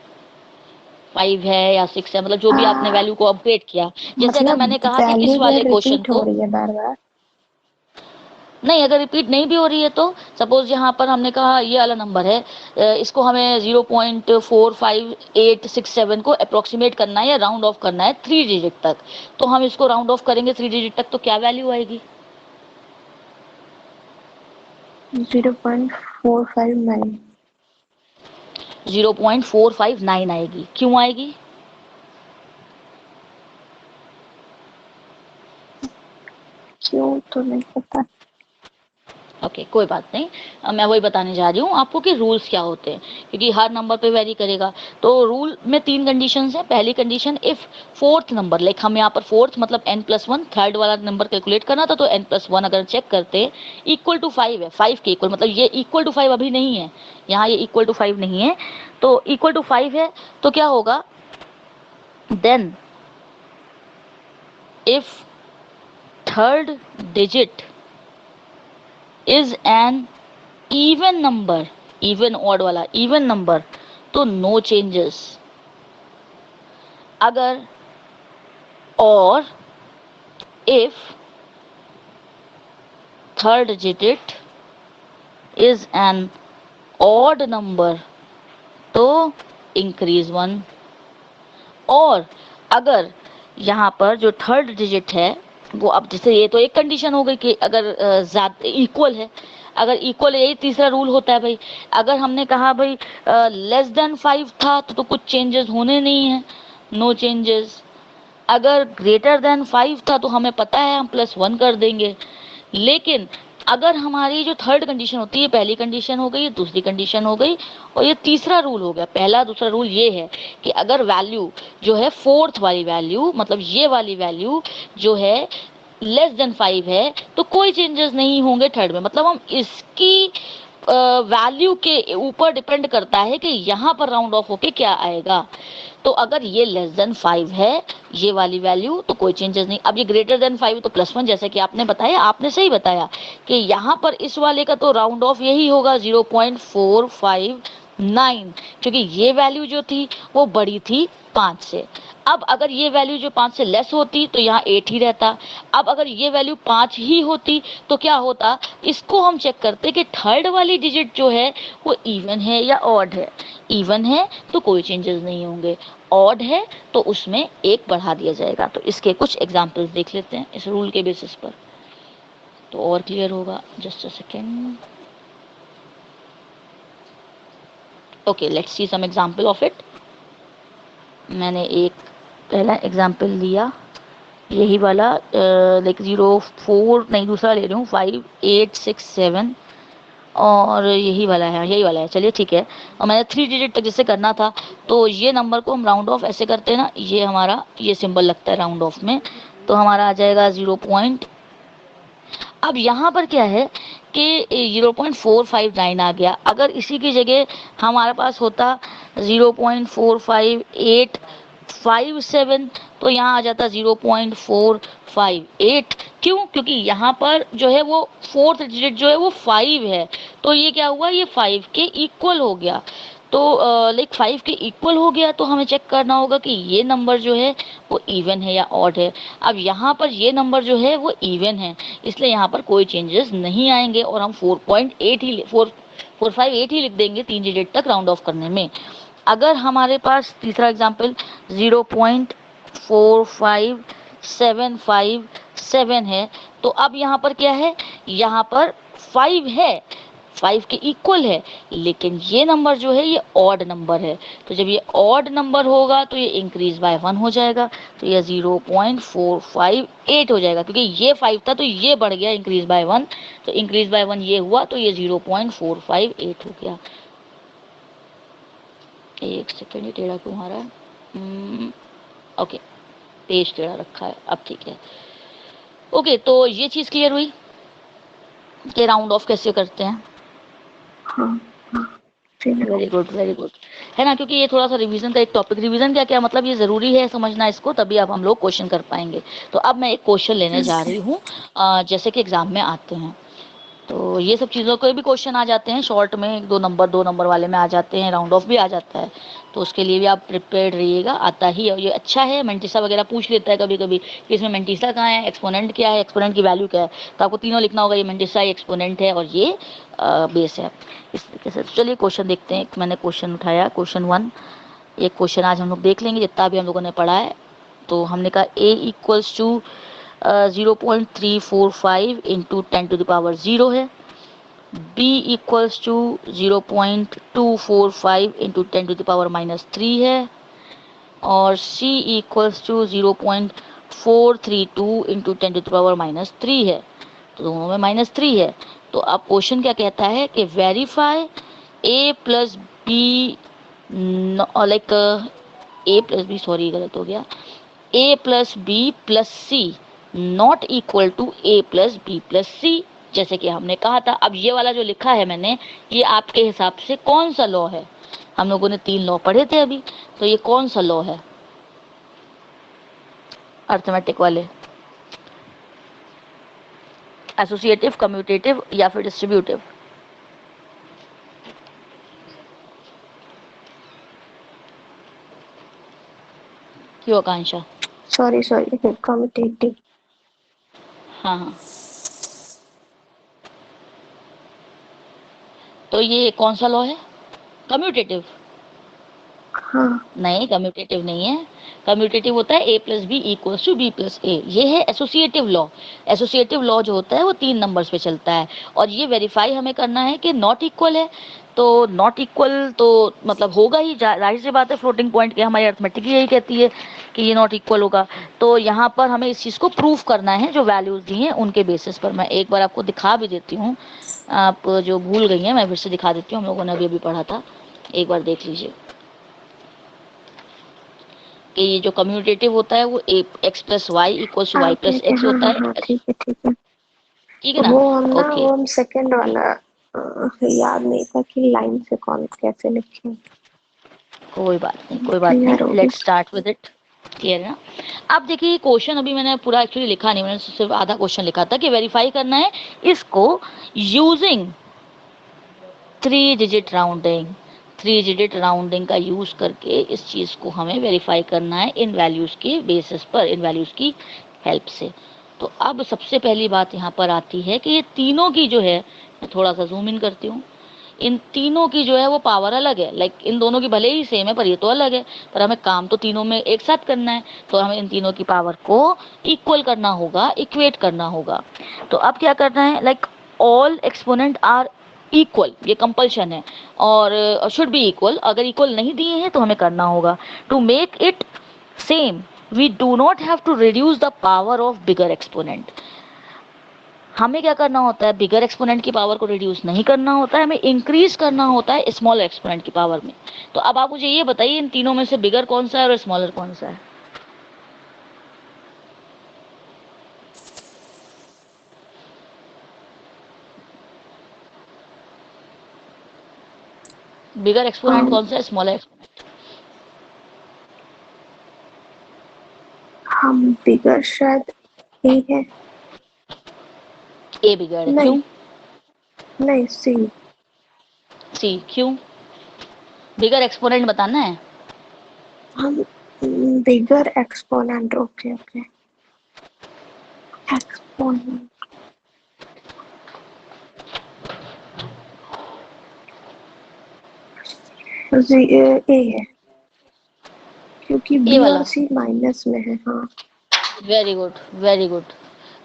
5 है या 6 है, मतलब जो भी आपने वैल्यू को अपग्रेड किया। जैसे अगर मतलब मैंने कहा कि वैल्यू इस जो है वाले क्वेश्चन रिपीट हो को, रही है बार बार। नहीं अगर रिपीट नहीं भी हो रही है तो सपोज यहाँ पर हमने कहा ये वाला नंबर है, इसको हमें 0.45867 को अप्रोक्सीमेट करना है या राउंड ऑफ करना है 3 डिजिट तक, तो हम इसको राउंड ऑफ करेंगे 3 डिजिट तक, तो क्या वैल्यू आएगी? 0.459। 0.459 आएगी। क्यों आएगी? क्यों तो नहीं पता। ओके कोई बात नहीं, मैं वही बताने जा रही हूँ आपको कि रूल्स क्या होते हैं, क्योंकि हर नंबर पे वेरी करेगा। तो रूल में 3 कंडीशंस है। पहली condition, if fourth number, like हम यहाँ पर फोर्थ मतलब n+1 थर्ड वाला नंबर कैलकुलेट करना था, तो n+1 अगर चेक करते इक्वल टू 5 है, 5 के इक्वल, मतलब ये इक्वल टू 5 अभी नहीं है, यहाँ ये इक्वल टू 5 नहीं है, तो इक्वल टू 5 है, तो क्या होगा then if third digit is an even number, even odd वाला इवन नंबर, तो नो चेंजेस। अगर और if third digit is an odd number, तो इंक्रीज 1। और अगर यहाँ पर जो थर्ड डिजिट है वो, अब जैसे ये तो एक कंडीशन हो गई कि अगर ज्यादा इक्वल है, अगर इक्वल है, यही तीसरा रूल होता है भाई। अगर हमने कहा भाई लेस देन 5 था तो कुछ चेंजेस होने नहीं है, नो चेंजेस। अगर ग्रेटर देन 5 था तो हमें पता है हम +1 कर देंगे। लेकिन अगर हमारी जो थर्ड कंडीशन होती है, पहली कंडीशन हो गई, दूसरी कंडीशन हो गई, और ये तीसरा रूल हो गया। पहला दूसरा रूल ये है कि अगर वैल्यू जो है फोर्थ वाली वैल्यू, मतलब ये वाली वैल्यू जो है लेस देन 5 है, तो कोई चेंजेस नहीं होंगे थर्ड में। मतलब हम इसकी वैल्यू के ऊपर डिपेंड करता है कि यहाँ पर राउंड ऑफ होके क्या आएगा। तो अगर ये लेस देन 5 है ये वाली वैल्यू, तो कोई चेंजेस नहीं। अब ये ग्रेटर देन 5 तो +1, जैसे कि आपने बताया, आपने सही बताया कि यहाँ पर इस वाले का तो राउंड ऑफ यही होगा 0.459, क्योंकि ये वैल्यू जो थी वो बड़ी थी 5 से। अब अगर ये वैल्यू जो 5 से लेस होती तो यहाँ 8 ही रहता। अब अगर ये वैल्यू 5 ही होती तो क्या होता, इसको हम चेक करते कि थर्ड वाली डिजिट जो है वो इवन है या ऑड है। इवन है तो कोई चेंजेस नहीं होंगे, ऑड है तो उसमें एक बढ़ा दिया जाएगा। तो इसके कुछ एग्जांपल्स देख लेते हैं इस रूल के बेसिस पर, तो और क्लियर होगा। Just a second. Okay, let's see some example of it. मैंने एक पहला एग्जांपल लिया, यही वाला, लाइक 0.4 नहीं, दूसरा ले रही हूँ, 5.867, और यही वाला है, यही वाला है, चलिए ठीक है। और मैंने 3 डिजिट तक जैसे करना था, तो ये नंबर को हम राउंड ऑफ ऐसे करते हैं ना, ये हमारा ये सिंबल लगता है राउंड ऑफ में, तो हमारा आ जाएगा 0 पॉइंट। अब यहाँ पर क्या है कि 0.459 आ गया। अगर इसी की जगह हमारे पास होता 0.45857, तो यहाँ आ जाता 0.458। क्यों? क्योंकि यहाँ पर जो है वो फोर्थ डिजिट जो है वो 5 है, तो ये क्या हुआ, ये 5 के इक्वल हो गया। तो लाइक 5 के इक्वल हो गया, तो हमें चेक करना होगा कि ये नंबर जो है वो इवन है या ऑड है। अब यहाँ पर ये नंबर जो है वो इवन है, इसलिए यहाँ पर कोई चेंजेस नहीं आएंगे, और हम 4.8 ही 458 ही लिख देंगे 3 डिजिट तक राउंड ऑफ करने में। अगर हमारे पास तीसरा एग्जांपल 0.45757 है, तो अब यहाँ पर क्या है, यहाँ पर 5 है, 5 के इक्वल है, लेकिन ये नंबर जो है ये ऑड नंबर है। तो जब ये ऑड नंबर होगा तो ये इंक्रीज बाय 1 हो जाएगा, तो ये 0.458 हो जाएगा, क्योंकि ये 5 था तो ये बढ़ गया इंक्रीज बाय 1, तो इंक्रीज बाय 1 ये हुआ, तो ये 0.458 हो गया। एक सेकेंड, ये टेढ़ा क्यों आ रहा है? ओके, पेज टेढ़ा रखा है, अब ठीक है। ओके, तो ये चीज़ क्लियर हुई कि राउंड ऑफ कैसे करते हैं। हाँ वेरी गुड, वेरी गुड, है ना, क्योंकि ये थोड़ा सा रिवीजन का एक टॉपिक, रिवीजन क्या क्या मतलब, ये ज़रूरी है समझना इसको, तभी अब हम लोग क्वेश्चन कर पाएंगे। तो अब मैं एक क्वेश्चन लेने जा रही हूँ, जैसे कि एग्जाम में आते हैं, तो ये सब चीज़ों के भी क्वेश्चन आ जाते हैं शॉर्ट में, 2 नंबर वाले में आ जाते हैं, राउंड ऑफ भी आ जाता है, तो उसके लिए भी आप प्रिपेयर्ड रहिएगा, आता ही है, ये अच्छा है। मेंटिसा वगैरह पूछ लेता है कभी कभी कि इसमें मेंटिसा कहाँ है, एक्सपोनेंट क्या है, एक्सपोनेंट की वैल्यू क्या है, तो आपको तीनों लिखना होगा, ये मेंटिसा, ये एक्सपोनेंट है और ये बेस है, इस तरीके से। तो चलिए क्वेश्चन देखते हैं। मैंने क्वेश्चन उठाया, क्वेश्चन 1, एक क्वेश्चन आज हम लोग देख लेंगे जितना भी हम लोगों ने पढ़ा है। तो हमने कहा a इक्वल्स टू 0.345 इंटू 10⁻0 है, b इक्वल्स टू 0.245 इंटू 10⁻³ है, और c इक्वल्स टू 0.432 इंटू 10⁻³ है, तो दोनों में -3 है। तो अब क्वेश्चन क्या कहता है कि verify a plus B, like a plus B, sorry गलत हो गया, a plus B plus C not equal to a plus B plus C, जैसे कि हमने कहा था। अब ये वाला जो लिखा है मैंने, ये आपके हिसाब से कौन सा लॉ है? हम लोगों ने 3 लॉ पढ़े थे अभी, तो ये कौन सा लॉ है अर्थमेटिक वाले? एसोसिएटिव, कम्यूटेटिव या फिर डिस्ट्रीब्यूटिव? क्यों आकांक्षा? Sorry commutative. हाँ हाँ, तो ये कौन सा लॉ है? कम्यूटेटिव? हाँ नहीं, कम्यूटेटिव नहीं है। कम्यूटेटिव होता है a plus B equals to B plus A, ये है एसोसिएटिव लॉ। एसोसिएटिव लॉ जो होता है वो 3 नंबर्स पे चलता है, और ये वेरीफाई हमें करना है कि नॉट इक्वल है। तो नॉट इक्वल तो मतलब होगा ही, जाहिर सी बात है, फ्लोटिंग पॉइंट के हमारी अर्थमेटिक यही कहती है कि ये नॉट इक्वल होगा। तो यहाँ पर हमें इस चीज़ को प्रूफ करना है, जो वैल्यूज दी हैं उनके बेसिस पर। मैं एक बार आपको दिखा भी देती हूँ, आप जो भूल गई हैं मैं फिर से दिखा देती हूँ, हम लोगों ने अभी अभी पढ़ा था, एक बार देख लीजिए कि ये जो कम्यूटेटिव होता है वो x plus Y equals to Y plus X होता है। ठीक है। ठीक है ना? ओके, वो हम सेकंड वाला याद नहीं था कि लाइन से कौन कैसे लिखे। कोई बात क्लियर नहीं, हो गया। Let's start with it. Clear है ना? अब देखिए क्वेश्चन अभी मैंने पूरा एक्चुअली लिखा नहीं, मैंने सिर्फ आधा क्वेश्चन लिखा था कि वेरीफाई करना है इसको using 3 digit rounding. 3 digit rounding का यूज करके इस चीज को हमें वेरीफाई करना है इन वैल्यूज के बेसिस पर, इन वैल्यूज की हेल्प से। तो अब सबसे पहली बात यहाँ पर आती है कि ये तीनों की जो है, मैं थोड़ा सा जूम इन करती हूँ, इन तीनों की जो है वो पावर अलग है। लाइक इन दोनों की भले ही सेम है पर ये तो अलग है, पर हमें काम तो तीनों में एक साथ करना है, तो हमें इन तीनों की पावर को इक्वल करना होगा, इक्वेट करना होगा। तो अब क्या करना है, like all exponent are equal, ये कंपल्शन है, और शुड बी इक्वल। अगर इक्वल नहीं दिए हैं तो हमें करना होगा to make it same, we do not have to reduce the power of bigger exponent. हमें क्या करना होता है, बिगर एक्सपोनेंट की पावर को रिड्यूस नहीं करना होता है, हमें इंक्रीज करना होता है स्मॉल एक्सपोनेंट की पावर में। तो अब आप मुझे ये बताइए इन तीनों में से बिगर कौन सा है और स्मॉलर कौन सा है? बिगर एक्सपोनेंट कौन सा है, स्मॉलर एक्सपोनेंट? हम बिगर शायद ए है। ए बिगर है, नहीं क्यों? नहीं सी। सी क्यों? बिगर एक्सपोनेंट बताना है। हम बिगर एक्सपोनेंट, ओके एक्सपोनेंट ए है, क्योंकि ए बी और वाला, सी माइनस में है। हाँ वेरी गुड, वेरी गुड।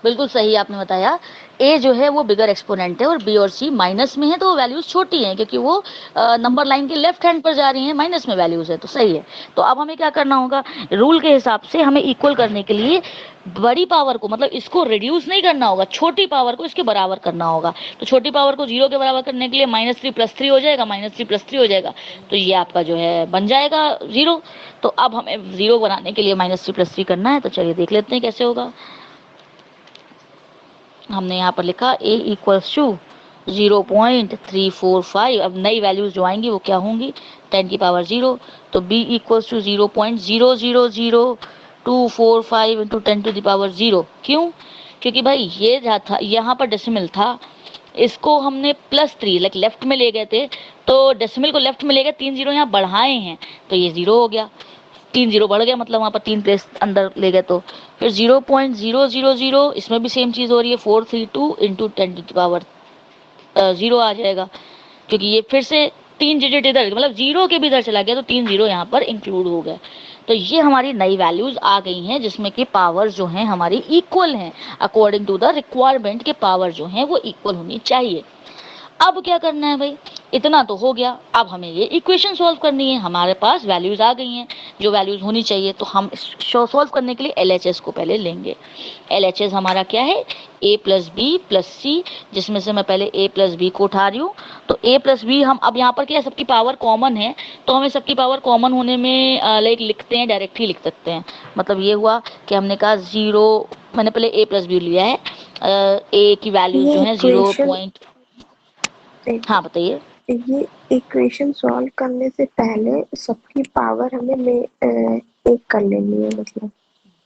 बिल्कुल सही आपने बताया। ए जो है वो बिगर एक्सपोनेंट है और बी और सी माइनस में है, तो वैल्यूज छोटी हैं क्योंकि वो नंबर लाइन के लेफ्ट हैंड पर जा रही हैं, माइनस में वैल्यूज है, तो सही है। तो अब हमें क्या करना होगा, रूल के हिसाब से हमें इक्वल करने के लिए बड़ी पावर को, मतलब इसको रिड्यूस नहीं करना होगा, छोटी पावर को इसके बराबर करना होगा। तो छोटी पावर को 0 के बराबर करने के लिए -3 + 3 हो जाएगा, -3 + 3 हो जाएगा, तो ये आपका जो है बन जाएगा 0। तो अब हमें 0 बनाने के लिए -3 + 3 करना है, तो चलिए देख लेते हैं कैसे होगा। हमने यहाँ पर लिखा a इक्वल्स टू 0.345। अब नई वैल्यूज जो आएंगी वो क्या होंगी, 10 की पावर 0। तो b equals to 0.0000245 into 10 to the power 0। क्यों? क्योंकि भाई ये था, यहाँ पर डेसिमल था, इसको हमने +3 लाइक लेफ्ट में ले गए थे, तो डेसिमल को लेफ्ट में ले गए, 3 0 यहाँ बढ़ाए हैं, तो ये 0 हो गया, 3 0 बढ़ गया, मतलब वहाँ पर 3 प्लेस अंदर ले गए। तो फिर 0.000, इसमें भी सेम चीज़ हो रही है, 432 इंटू 10 टू द पावर 0 आ जाएगा, क्योंकि ये फिर से 3 डिजिट इधर, मतलब 0 के भी इधर चला गया, तो 3 0 यहाँ पर इंक्लूड हो गए। तो ये हमारी नई वैल्यूज आ गई हैं, जिसमें कि पावर जो है हमारी इक्वल हैं, अकॉर्डिंग टू द रिक्वायरमेंट के पावर जो है वो इक्वल होनी चाहिए। अब क्या करना है भाई, इतना तो हो गया, अब हमें ये इक्वेशन सॉल्व करनी है। हमारे पास वैल्यूज आ गई हैं जो वैल्यूज होनी चाहिए, तो हम सॉल्व करने के लिए LHS को पहले लेंगे। LHS हमारा क्या है, a + b + c, जिसमें से मैं पहले a + b को उठा रही हूँ। तो a + b, हम अब यहाँ पर क्या है, सबकी पावर कॉमन है, तो हमें सबकी पावर कॉमन होने में लाइक लिखते हैं, डायरेक्ट ही लिख सकते हैं। मतलब ये हुआ कि हमने कहा 0, मैंने पहले a + b लिया है, a की वैल्यूज जो ये है 0 इक्वेशन पॉइंट, हाँ बताइए। ये इक्वेशन सॉल्व करने से पहले सबकी पावर हमें एक कर लेनी है, मतलब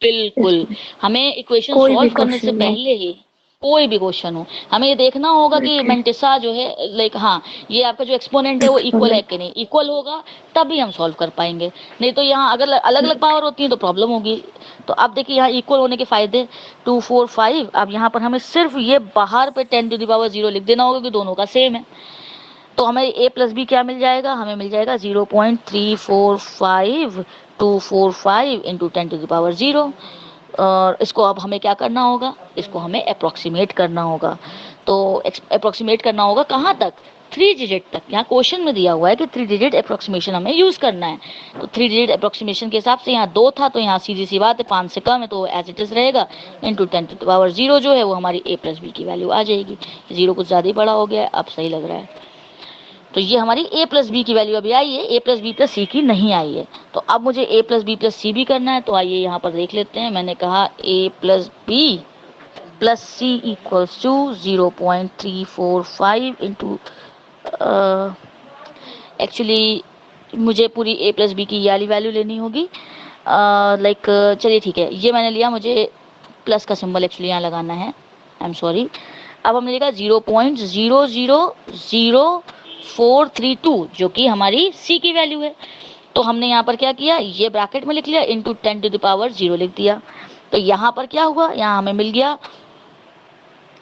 बिल्कुल, इसमें हमें इक्वेशन कोई भी सॉल्व करने से क्वेश्चन हो। पहले ही, कोई भी क्वेश्चन हो, हमें ये देखना होगा कि ओके, मेंटिसा जो है, लाइक हाँ, ये आपका जो एक्सपोनेंट है वो इक्वल है एक्सपोनेंट। कि नहीं, इक्वल होगा तभी हम सॉल्व कर पाएंगे, नहीं तो यहाँ अगर अलग अलग पावर होती है तो प्रॉब्लम होगी। तो अब देखिए यहाँ इक्वल होने के फायदे, 2 4 5। अब यहाँ पर हमें सिर्फ ये बाहर पे 10 टू द पावर 0 लिख देना होगा कि दोनों का सेम है। तो हमें a + b क्या मिल जाएगा, हमें मिल जाएगा 0.345 इंटू 10 टू द पावर 0। और इसको अब हमें क्या करना होगा, इसको हमें अप्रोक्सीमेट करना होगा। तो अप्रोक्सीमेट करना होगा कहाँ तक, 3 डिजिट तक। यहाँ क्वेश्चन में दिया हुआ है कि 3 डिजिट अप्रोक्सीमेशन हमें यूज करना है। तो 3 डिजिट अप्रोक्सीमेशन के हिसाब से यहाँ 2 था, तो यहाँ सीधी सी बात है 5 से कम है तो एज इट इज रहेगा, इंटू 10 टू द पावर 0 जो है वो हमारी a + b की वैल्यू आ जाएगी। 0 कुछ ज़्यादा ही बड़ा हो गया है, अब सही लग रहा है। तो ये हमारी a + b की वैल्यू अभी आई है, a + b + c की नहीं आई है। तो अब मुझे a + b + c भी करना है, तो आइए यहाँ पर देख लेते हैं। मैंने कहा a + b + c equals to 0.345 into, actually मुझे पूरी a + b की ये वाली वैल्यू लेनी होगी, लाइक चलिए ठीक है, ये मैंने लिया, मुझे प्लस का सिंबल एक्चुअली यहाँ लगाना है, आई एम सॉरी। अब हमने लिखा 0.000432 जो कि हमारी c की वैल्यू है। तो हमने यहाँ पर क्या किया, ये ब्रैकेट में लिख लिया, इंटू 10 टू द पावर 0 लिख दिया। तो यहाँ पर क्या हुआ, यहाँ हमें मिल गया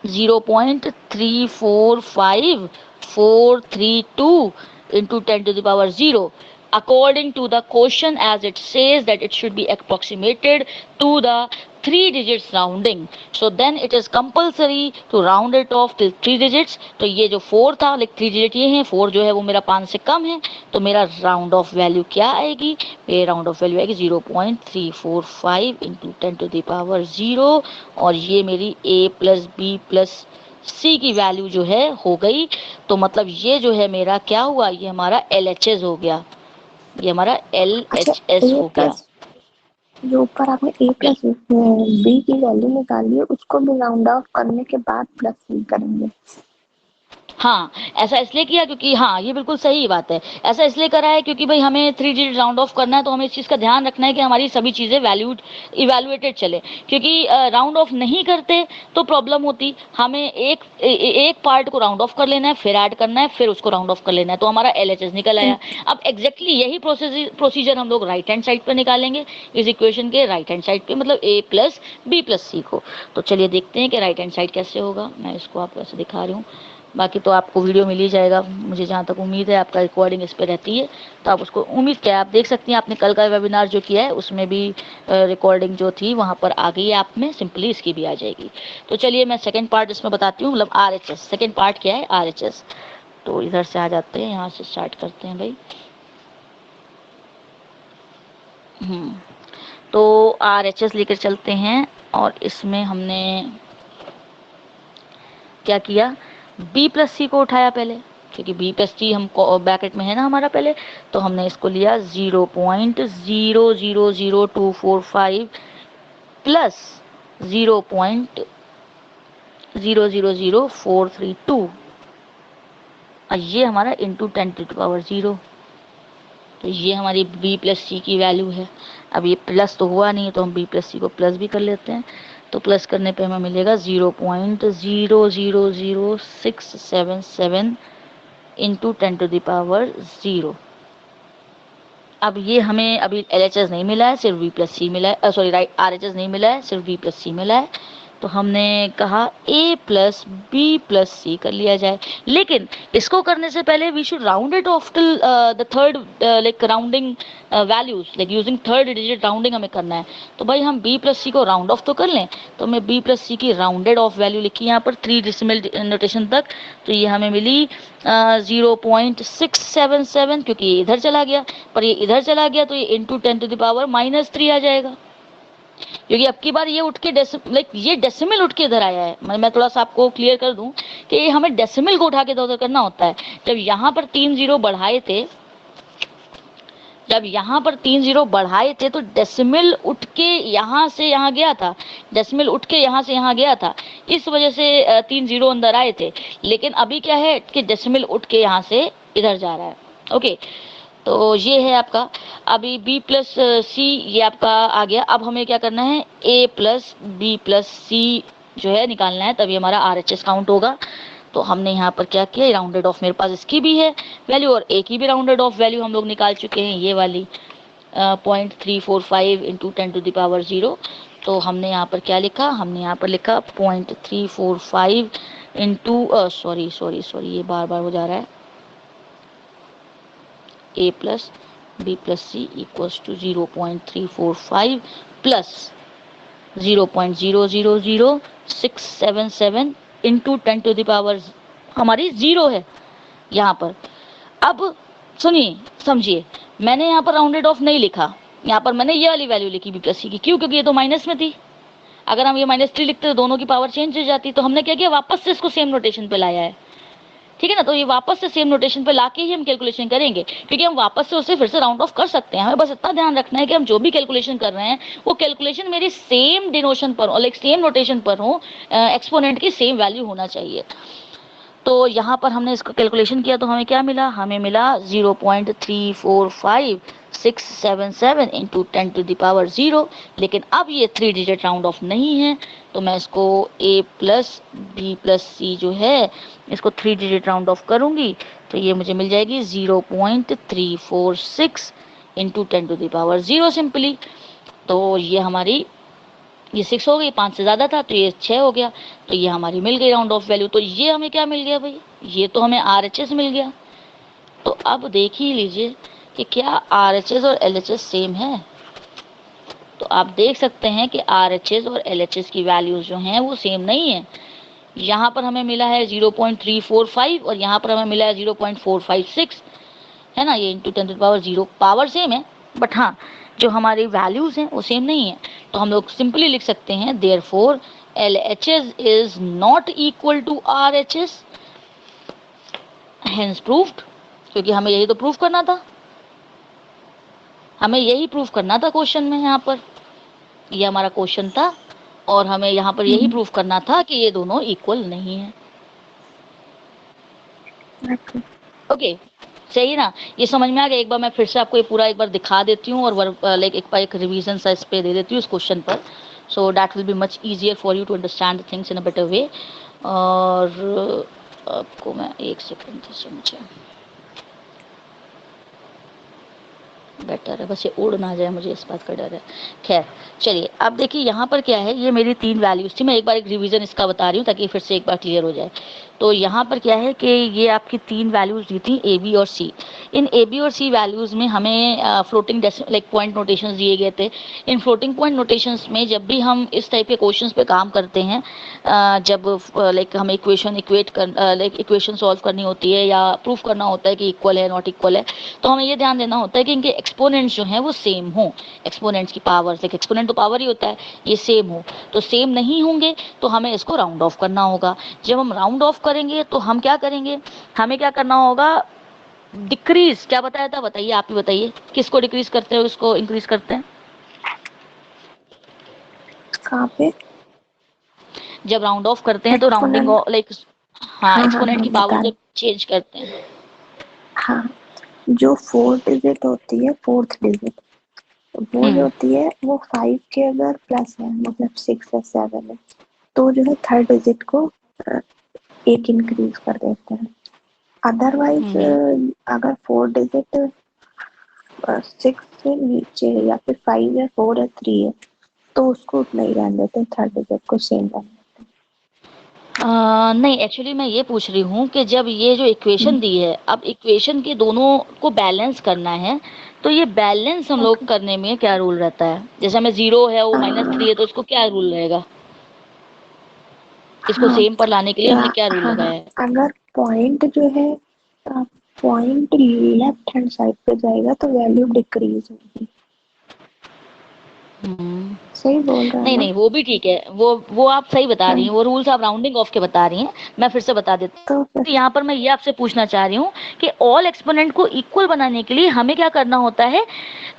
0.345432 into 10 to the power 0 according to the question, as it says that it should be approximated to the 3 digits rounding, so then it is compulsory to round it off till 3 digits। तो ये जो 4 था, like 3 digit ये हैं, 4 जो है वो मेरा 5 से कम है, तो मेरा राउंड ऑफ वैल्यू क्या आएगी, मेरी राउंड ऑफ वैल्यू आएगी 0.345 इंटू 10 टू द पावर 0, और ये मेरी a + b + c की वैल्यू जो है हो गई। तो मतलब ये जो है मेरा क्या हुआ, ये हमारा LHS हो गया, ये हमारा अच्छा, LHS a हो गया। प्लस जो ऊपर आपने a + b की वैल्यू निकाली है उसको भी राउंड ऑफ करने के बाद +3 करेंगे। हाँ, ऐसा इसलिए किया क्योंकि, हाँ ये बिल्कुल सही बात है, ऐसा इसलिए करा है क्योंकि भाई हमें 3 डिजिट राउंड ऑफ करना है, तो हमें इस चीज़ का ध्यान रखना है कि हमारी सभी चीज़ें वैल्यूड इवैल्यूएटेड चले, क्योंकि राउंड ऑफ नहीं करते तो प्रॉब्लम होती। हमें एक पार्ट को राउंड ऑफ कर लेना है, फिर ऐड करना है, फिर उसको राउंड ऑफ कर लेना है, तो हमारा LHS निकल आया। अब एग्जैक्टली यही प्रोसीजर हम लोग राइट हैंड साइड पर निकालेंगे, इस इक्वेशन के राइट हैंड साइड पे, मतलब a + b + c को। तो चलिए देखते हैं कि राइट हैंड साइड कैसे होगा। मैं इसको आपको ऐसे दिखा रही हूँ, बाकी तो आपको वीडियो मिल ही जाएगा, मुझे जहाँ तक उम्मीद है आपका रिकॉर्डिंग इस पर रहती है, तो आप उसको उम्मीद क्या आप देख सकती हैं। आपने कल का वेबिनार जो किया है उसमें भी रिकॉर्डिंग जो थी वहाँ पर आ गई है आप में, सिंपली इसकी भी आ जाएगी। तो चलिए मैं सेकेंड पार्ट इसमें बताती हूँ, मतलब RHS सेकेंड पार्ट क्या है, RHS। तो इधर से आ जाते हैं, यहाँ से स्टार्ट करते हैं भाई। तो RHS लेकर चलते हैं, और इसमें हमने क्या किया, B प्लस सी को उठाया पहले, क्योंकि B प्लस सी हम ब्रैकेट में है ना हमारा पहले, तो हमने इसको लिया 0.000245 प्लस 0.000432, और ये हमारा इंटू 10⁻0। तो ये हमारी B प्लस सी की वैल्यू है। अब ये प्लस तो हुआ नहीं है तो हम B प्लस सी को प्लस भी कर लेते हैं। तो प्लस करने पे हमें मिलेगा 0.000677 इंटू 10⁻0। अब ये हमें अभी LHS नहीं मिला है, सिर्फ B प्लस सी मिला है, सॉरी राइट, RHS नहीं मिला है, सिर्फ B प्लस सी मिला है। तो हमने कहा A plus B plus C कर लिया जाए, लेकिन इसको करने से पहले we should round it off till the third, like rounding values, like using third digit rounding हमें करना है। तो भाई हम B प्लस सी को राउंड ऑफ तो कर लें, तो मैं B प्लस सी की राउंडेड ऑफ वैल्यू लिखी यहाँ पर 3 डेसिमल नोटेशन तक। तो ये हमें मिली 0.677, क्योंकि ये इधर चला गया, पर ये इधर चला गया तो ये इंटू 10⁻³ आ जाएगा, क्योंकि अब की बार ये उठ के ये डेसिमल उठ के इधर आया है। मैं थोड़ा सा आपको क्लियर कर दूं कि ये हमें डेसिमल को उठा के इधर करना होता है। जब यहाँ पर 3 जीरो बढ़ाए थे, तो डेसिमल उठ के यहाँ से यहाँ गया था, डेसिमल उठ के यहाँ से यहाँ गया था, इस वजह से 3 जीरो अंदर आए थे। लेकिन अभी क्या है कि डेसिमल उठ के यहाँ से इधर जा रहा है। ओके, तो ये है आपका अभी B प्लस सी, ये आपका आ गया। अब हमें क्या करना है, A प्लस B प्लस सी जो है निकालना है, तभी हमारा RHS काउंट होगा। तो हमने यहाँ पर क्या किया, राउंडेड ऑफ मेरे पास इसकी भी है वैल्यू और A की भी राउंडेड ऑफ वैल्यू हम लोग निकाल चुके हैं, ये वाली 0.345 इंटू 10⁻0। तो हमने यहाँ पर क्या लिखा, हमने यहाँ पर लिखा 0.345 इंटू सॉरी, ये बार बार हो जा रहा है, A plus B plus C equals to 0.345 plus 0.000677 into 10⁻, हमारी 0 है यहाँ पर। अब सुनिए समझिए, मैंने यहाँ पर राउंडेड ऑफ नहीं लिखा, यहाँ पर मैंने ये वाली वैल्यू लिखी B प्लस सी की। क्यों? क्योंकि ये तो माइनस में थी। अगर हम ये -3 लिखते तो दोनों की पावर चेंज हो जाती। तो हमने क्या किया, वापस से इसको सेम नोटेशन पे लाया है, ठीक है ना। तो ये वापस से सेम नोटेशन पे लाके ही हम कैलकुलेशन करेंगे, क्योंकि हम वापस से उसे फिर से राउंड ऑफ कर सकते हैं। हमें बस इतना ध्यान रखना है कि हम जो भी कैलकुलेशन कर रहे हैं वो कैलकुलेशन मेरी सेम डिनोशन पर हो, लाइक सेम नोटेशन पर हो, एक्सपोनेंट की सेम वैल्यू होना चाहिए। तो यहाँ पर हमने इसका कैलकुलेशन किया तो हमें क्या मिला, हमें मिला 0.345677 इंटू 10⁻0। लेकिन अब ये 3 डिजिट राउंड ऑफ नहीं है, तो मैं इसको A प्लस B प्लस सी जो है इसको 3 डिजिट राउंड ऑफ करूंगी, तो ये मुझे मिल जाएगी 0.346 इंटू 10⁻0 सिंपली। तो ये हमारी, ये 6 हो गई, 5 से ज़्यादा था तो ये 6 हो गया, तो ये हमारी मिल गई राउंड ऑफ वैल्यू। तो ये हमें क्या मिल गया भाई, ये तो हमें RHS मिल गया। तो अब देख ही लीजिए कि क्या RHS और LHS सेम है। तो आप देख सकते हैं कि RHS और LHS की वैल्यूज जो हैं वो सेम नहीं है। यहाँ पर हमें मिला है 0.345 और यहाँ पर हमें मिला है 0.456, है ना। ये इंटू 10⁻0 पावर सेम है, बट हाँ जो हमारी वैल्यूज हैं वो सेम नहीं है। तो हम लोग सिंपली लिख सकते हैं therefore LHS is not equal to RHS, hence proved. क्योंकि हमें यही तो प्रूफ करना था, हमें यही प्रूफ करना था क्वेश्चन में। यहाँ पर ये हमारा क्वेश्चन था और हमें यहाँ पर यही प्रूफ करना था कि ये दोनों इक्वल नहीं है। ओके, सही ना, ये समझ में आ गया। एक बार मैं फिर से आपको ये पूरा एक बार दिखा देती हूँ और लाइक एक रिवीजन सा इस पे दे देती हूँ इस क्वेश्चन पर, so that will be much easier for you to understand things in a better way. और आपको मैं 1 सेकंड से मुझे बेटर है, बस ये उड़ ना जाए, मुझे इस बात का डर है। खैर चलिए, अब देखिए यहाँ पर क्या है, ये मेरी 3 वैल्यूज थी। मैं एक बार एक रिवीजन इसका बता रही हूँ ताकि फिर से एक बार क्लियर हो जाए। तो यहाँ पर क्या है कि ये आपकी 3 वैल्यूज दी थी ए बी और सी। इन ए बी और सी वैल्यूज में हमें फ्लोटिंग लाइक पॉइंट नोटेशंस दिए गए थे। इन फ्लोटिंग पॉइंट नोटेशंस में जब भी हम इस टाइप के क्वेश्चंस पे काम करते हैं, जब लाइक हमें इक्वेशन सॉल्व करनी होती है या प्रूफ करना होता है कि इक्वल है नॉट इक्वल है, तो हमें ये ध्यान देना होता है कि इनके एक्सपोनेंट्स जो हैं वो सेम हो। एक्सपोनेंट्स की पावर, लाइक एक्सपोनेंट तो पावर ही होता है, ये सेम हो। तो सेम नहीं होंगे तो हमें इसको राउंड ऑफ करना होगा। जब हम राउंड ऑफ करेंगे तो हम क्या करेंगे, हमें क्या करना होगा, डिक्रीज। क्या बताया था, बताइए, आप ही बताइए, किसको डिक्रीज करते हैं उसको इंक्रीज करते हैं? कहाँ पे? जब राउंड ऑफ करते हैं तो राउंडिंग एक्सपोनेंट। लाइक, हाँ, हाँ हाँ एक्सपोनेंट हाँ, की बता पावर रहे। जब चेंज करते हैं। हाँ, जो 4 डिजिट होती है, 4th डिजिट, वो जो हम्म होती है वो 5 के अगर प्लस है, मतलब 6 या 7 है, तो जो है 3rd डिजिट को एक इंक्रीज कर देते हैं। अदरवाइज हम्म अगर 4 डिजिट 6 से नीचे है या फिर 5 है, 4 है, 3 है, तो उसको उतना ही रहने देते हैं, 3rd डिजिट को सेम रहने देते नहीं, एक्चुअली मैं ये पूछ रही हूँ कि जब ये जो हैं। इक्वेशन दी है, अब इक्वेशन के दोनों को बैलेंस करना है, तो ये बैलेंस हम लोग ओके। करने में क्या रूल रहता है? जैसे हमें 0 है, वो -3 है, तो इसको क्या रूल रहेगा? इसको हाँ सेम पर लाने के लिए हमने क्या रूल हाँ हाँ, लगाया है? अगर पॉइंट जो है पॉइंट लेफ्ट हैंड साइड पे जाएगा तो वैल्यू डिक्रीज होगी। हम्म सही बोल रहा है नहीं ना? नहीं, वो भी ठीक है, वो आप सही बता रही हाँ, हैं, वो रूल्स आप राउंडिंग ऑफ के बता रही हैं। मैं फिर से बता देती तो हूँ। तो यहाँ पर मैं ये आपसे पूछना चाह रही हूँ कि ऑल एक्सपोनेंट को इक्वल बनाने के लिए हमें क्या करना होता है,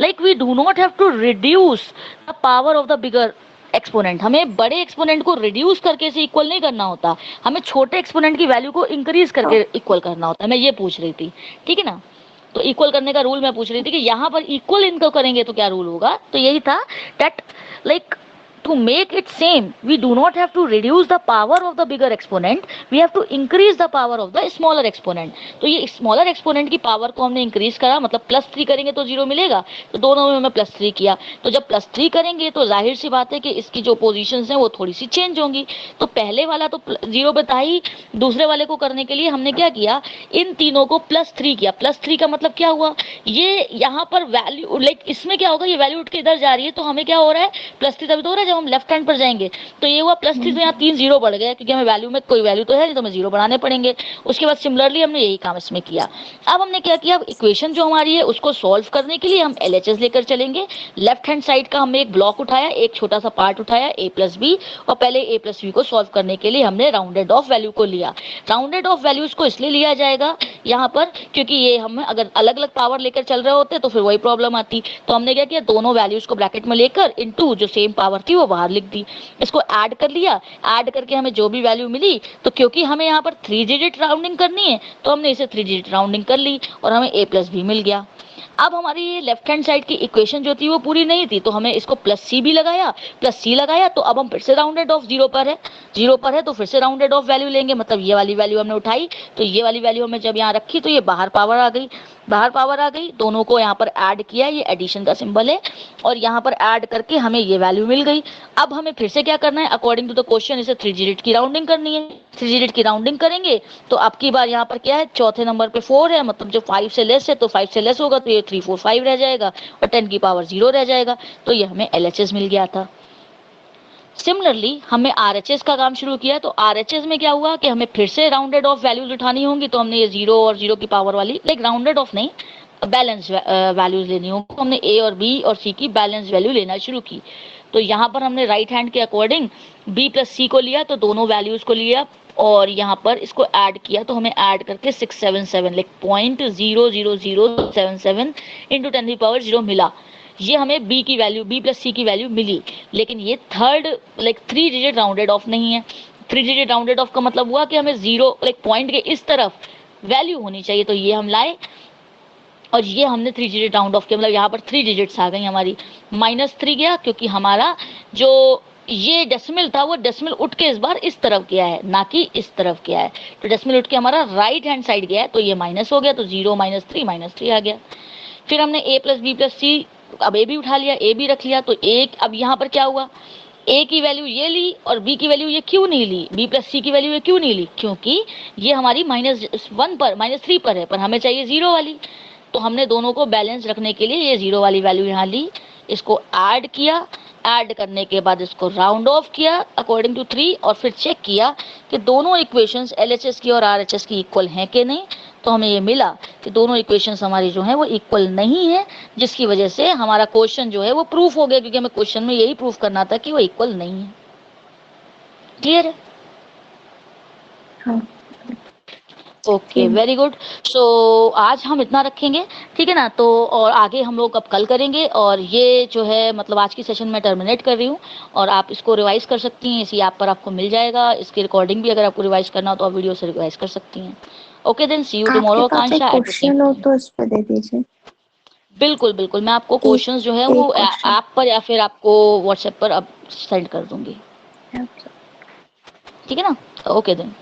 like we do not have to reduce the power of the bigger exponent. हमें बड़े एक्सपोनेंट को रिड्यूस करके से इक्वल नहीं करना होता, हमें छोटे एक्सपोनेंट की वैल्यू को इंक्रीज फिर करके इक्वल करना होता है। मैं ये पूछ रही थी, ठीक है ना? तो इक्वल करने का रूल मैं पूछ रही थी कि यहाँ पर इक्वल इनको करेंगे तो क्या रूल होगा, तो यही था that like to make it same we do not have to reduce the power of the bigger exponent, we have to increase the power of the smaller exponent। तो ये स्मॉलर एक्सपोनेंट की power को हमने increase करा, मतलब +3 करेंगे तो 0 मिलेगा, तो दोनों में मैं +3 किया। तो जब +3 करेंगे तो जाहिर सी बात है कि इसकी जो पोजीशंस हैं वो थोड़ी सी चेंज होंगी। तो पहले वाला तो 0 पे था ही, दूसरे वाले को करने के लिए हमने क्या किया, इन तीनों को +3 किया। +3 का मतलब क्या हुआ, ये यहाँ पर वैल्यू लाइक इसमें क्या होगा, ये वैल्यू उठ के इधर जा रही है, तो हमें क्या हो रहा है, +3 तभी तो हो रहा है जब हम लेफ्ट हैंड पर जाएंगे। तो ये हुआ +3, तो यहाँ 3 0 बढ़ गया, क्योंकि हमें वैल्यू में कोई वैल्यू तो है नहीं, तो हमें 0 बढ़ाने पड़ेंगे। उसके बाद सिमिलरली हमने यही काम इसमें किया। अब हमने क्या किया, इक्वेशन जो हमारी है उसको सॉल्व करने के लिए हम LHS लेकर चलेंगे। लेफ्ट हैंड साइड का हमने एक ब्लॉक उठाया, एक छोटा सा पार्ट उठाया a+b, और पहले a+b को सॉल्व करने के लिए हमने राउंडेड ऑफ वैल्यू को लिया। राउंडेड ऑफ वैल्यूज को इसलिए लिया जाएगा यहाँ पर, क्योंकि ये हम अगर अलग अलग पावर लेकर चल रहे होते तो फिर वही प्रॉब्लम आती। तो हमने क्या किया, दोनों वैल्यूज को ब्रैकेट में लेकर इनटू जो सेम पावर थी वो बाहर लिख दी, इसको ऐड कर लिया। ऐड करके हमें जो भी वैल्यू मिली, तो क्योंकि हमें यहाँ पर 3 डिजिट राउंडिंग करनी है, तो हमने इसे 3 डिजिट राउंडिंग कर ली और हमें a+b मिल गया। अब हमारी ये लेफ्ट हैंड साइड की इक्वेशन जो थी वो पूरी नहीं थी, तो हमें इसको +c भी लगाया, +c लगाया, तो अब हम फिर से राउंडेड ऑफ 0 पर है, 0 पर है तो फिर से राउंडेड ऑफ वैल्यू लेंगे, मतलब ये वाली वैल्यू हमने उठाई, तो ये वाली वैल्यू हमें जब यहाँ रखी तो ये बाहर पावर आ गई, बाहर पावर आ गई, दोनों को यहाँ पर ऐड किया, ये एडिशन का सिंबल है, और यहाँ पर ऐड करके हमें ये वैल्यू मिल गई। अब हमें फिर से क्या करना है, अकॉर्डिंग टू द क्वेश्चन इसे 3 डिजिट की राउंडिंग करनी है। 3 डिजिट की राउंडिंग करेंगे तो अब की बार यहाँ पर क्या है, चौथे नंबर पे 4 है, मतलब जो 5 से लेस है, तो 5 से लेस होगा तो ये 3 4 5 रह जाएगा, और 10 की पावर 0 रह जाएगा। तो ये हमें LHS मिल गया था। सिमिलरली हमने RHS का काम शुरू किया, तो RHS में क्या हुआ कि हमें फिर से राउंडेड ऑफ वैल्यूज उठानी होंगी, तो हमने ये 0 और 0 की पावर वाली, लाइक राउंडेड ऑफ नहीं, बैलेंस वैल्यूज लेनी होगी, हमने A और B और C की बैलेंस वैल्यू लेना शुरू की। तो यहाँ पर हमने राइट हैंड के अकॉर्डिंग B+C को लिया, तो दोनों वैल्यूज को लिया और यहाँ पर इसको ऐड किया, तो हमें ऐड करके 677 लाइक 0.00077 इंटू 10⁻0 मिला। ये हमें B की वैल्यू, B+C की वैल्यू मिली। लेकिन ये third like 3 digit rounded off नहीं है। 3 डिजिट राउंडेड ऑफ का मतलब हुआ कि हमें 0 लाइक पॉइंट के इस तरफ वैल्यू होनी चाहिए, तो ये हम लाए, और ये हमने 3 डिजिट राउंड ऑफ किया, मतलब यहाँ पर 3 डिजिट्स आ गई हमारी। -3 गया क्योंकि हमारा जो ये डेसिमल था वो डेसिमल उठ के इस बार इस तरफ गया है, ना कि इस तरफ गया है, तो डेसिमल उठ के हमारा राइट हैंड साइड गया है, तो ये माइनस हो गया, तो 0 -3 आ गया। फिर हमने A+B+C, अब A भी उठा लिया, A भी रख लिया, तो एक अब यहाँ पर क्या हुआ, ए की वैल्यू ये ली और बी की वैल्यू ये क्यों नहीं ली, बी प्लस सी की वैल्यू ये क्यों नहीं ली, क्योंकि ये हमारी -1 पर -3 पर है, पर हमें चाहिए 0 वाली। तो हमने दोनों को बैलेंस रखने के लिए ये 0 वाली वैल्यू यहाँ ली, इसको ऐड किया, ऐड करने के बाद इसको राउंड ऑफ किया अकॉर्डिंग टू 3 और फिर चेक किया कि दोनों इक्वेशंस LHS की और RHS की इक्वल हैं कि नहीं। तो हमें ये मिला कि दोनों इक्वेशंस हमारी जो है वो इक्वल नहीं है, जिसकी वजह से हमारा क्वेश्चन जो है वो प्रूफ हो गया, क्योंकि हमें क्वेश्चन में यही प्रूफ करना था कि वो इक्वल नहीं है। क्लियर है? हाँ ओके, वेरी गुड। सो आज हम इतना रखेंगे, ठीक है ना। तो और आगे हम लोग अब कल करेंगे, और ये जो है मतलब आज की सेशन में टर्मिनेट कर रही हूँ, और आप इसको रिवाइज कर सकती हैं, इसी ऐप पर आपको मिल जाएगा। इसकी रिकॉर्डिंग भी अगर आपको रिवाइज करना हो तो आप वीडियो से रिवाइज कर सकती हैं। ओके देन, सी यू आपके टुमारो पास एक आकांक्षा एट द सेम क्वेश्चन हो टाइम। तो इस पे दे दीजिए। बिल्कुल बिल्कुल, मैं आपको एक क्वेश्चंस जो है एक वो क्वेश्चन। ऐप पर या फिर आपको व्हाट्सएप पर अब सेंड कर दूंगी, ओके। ठीक है ना। Okay then.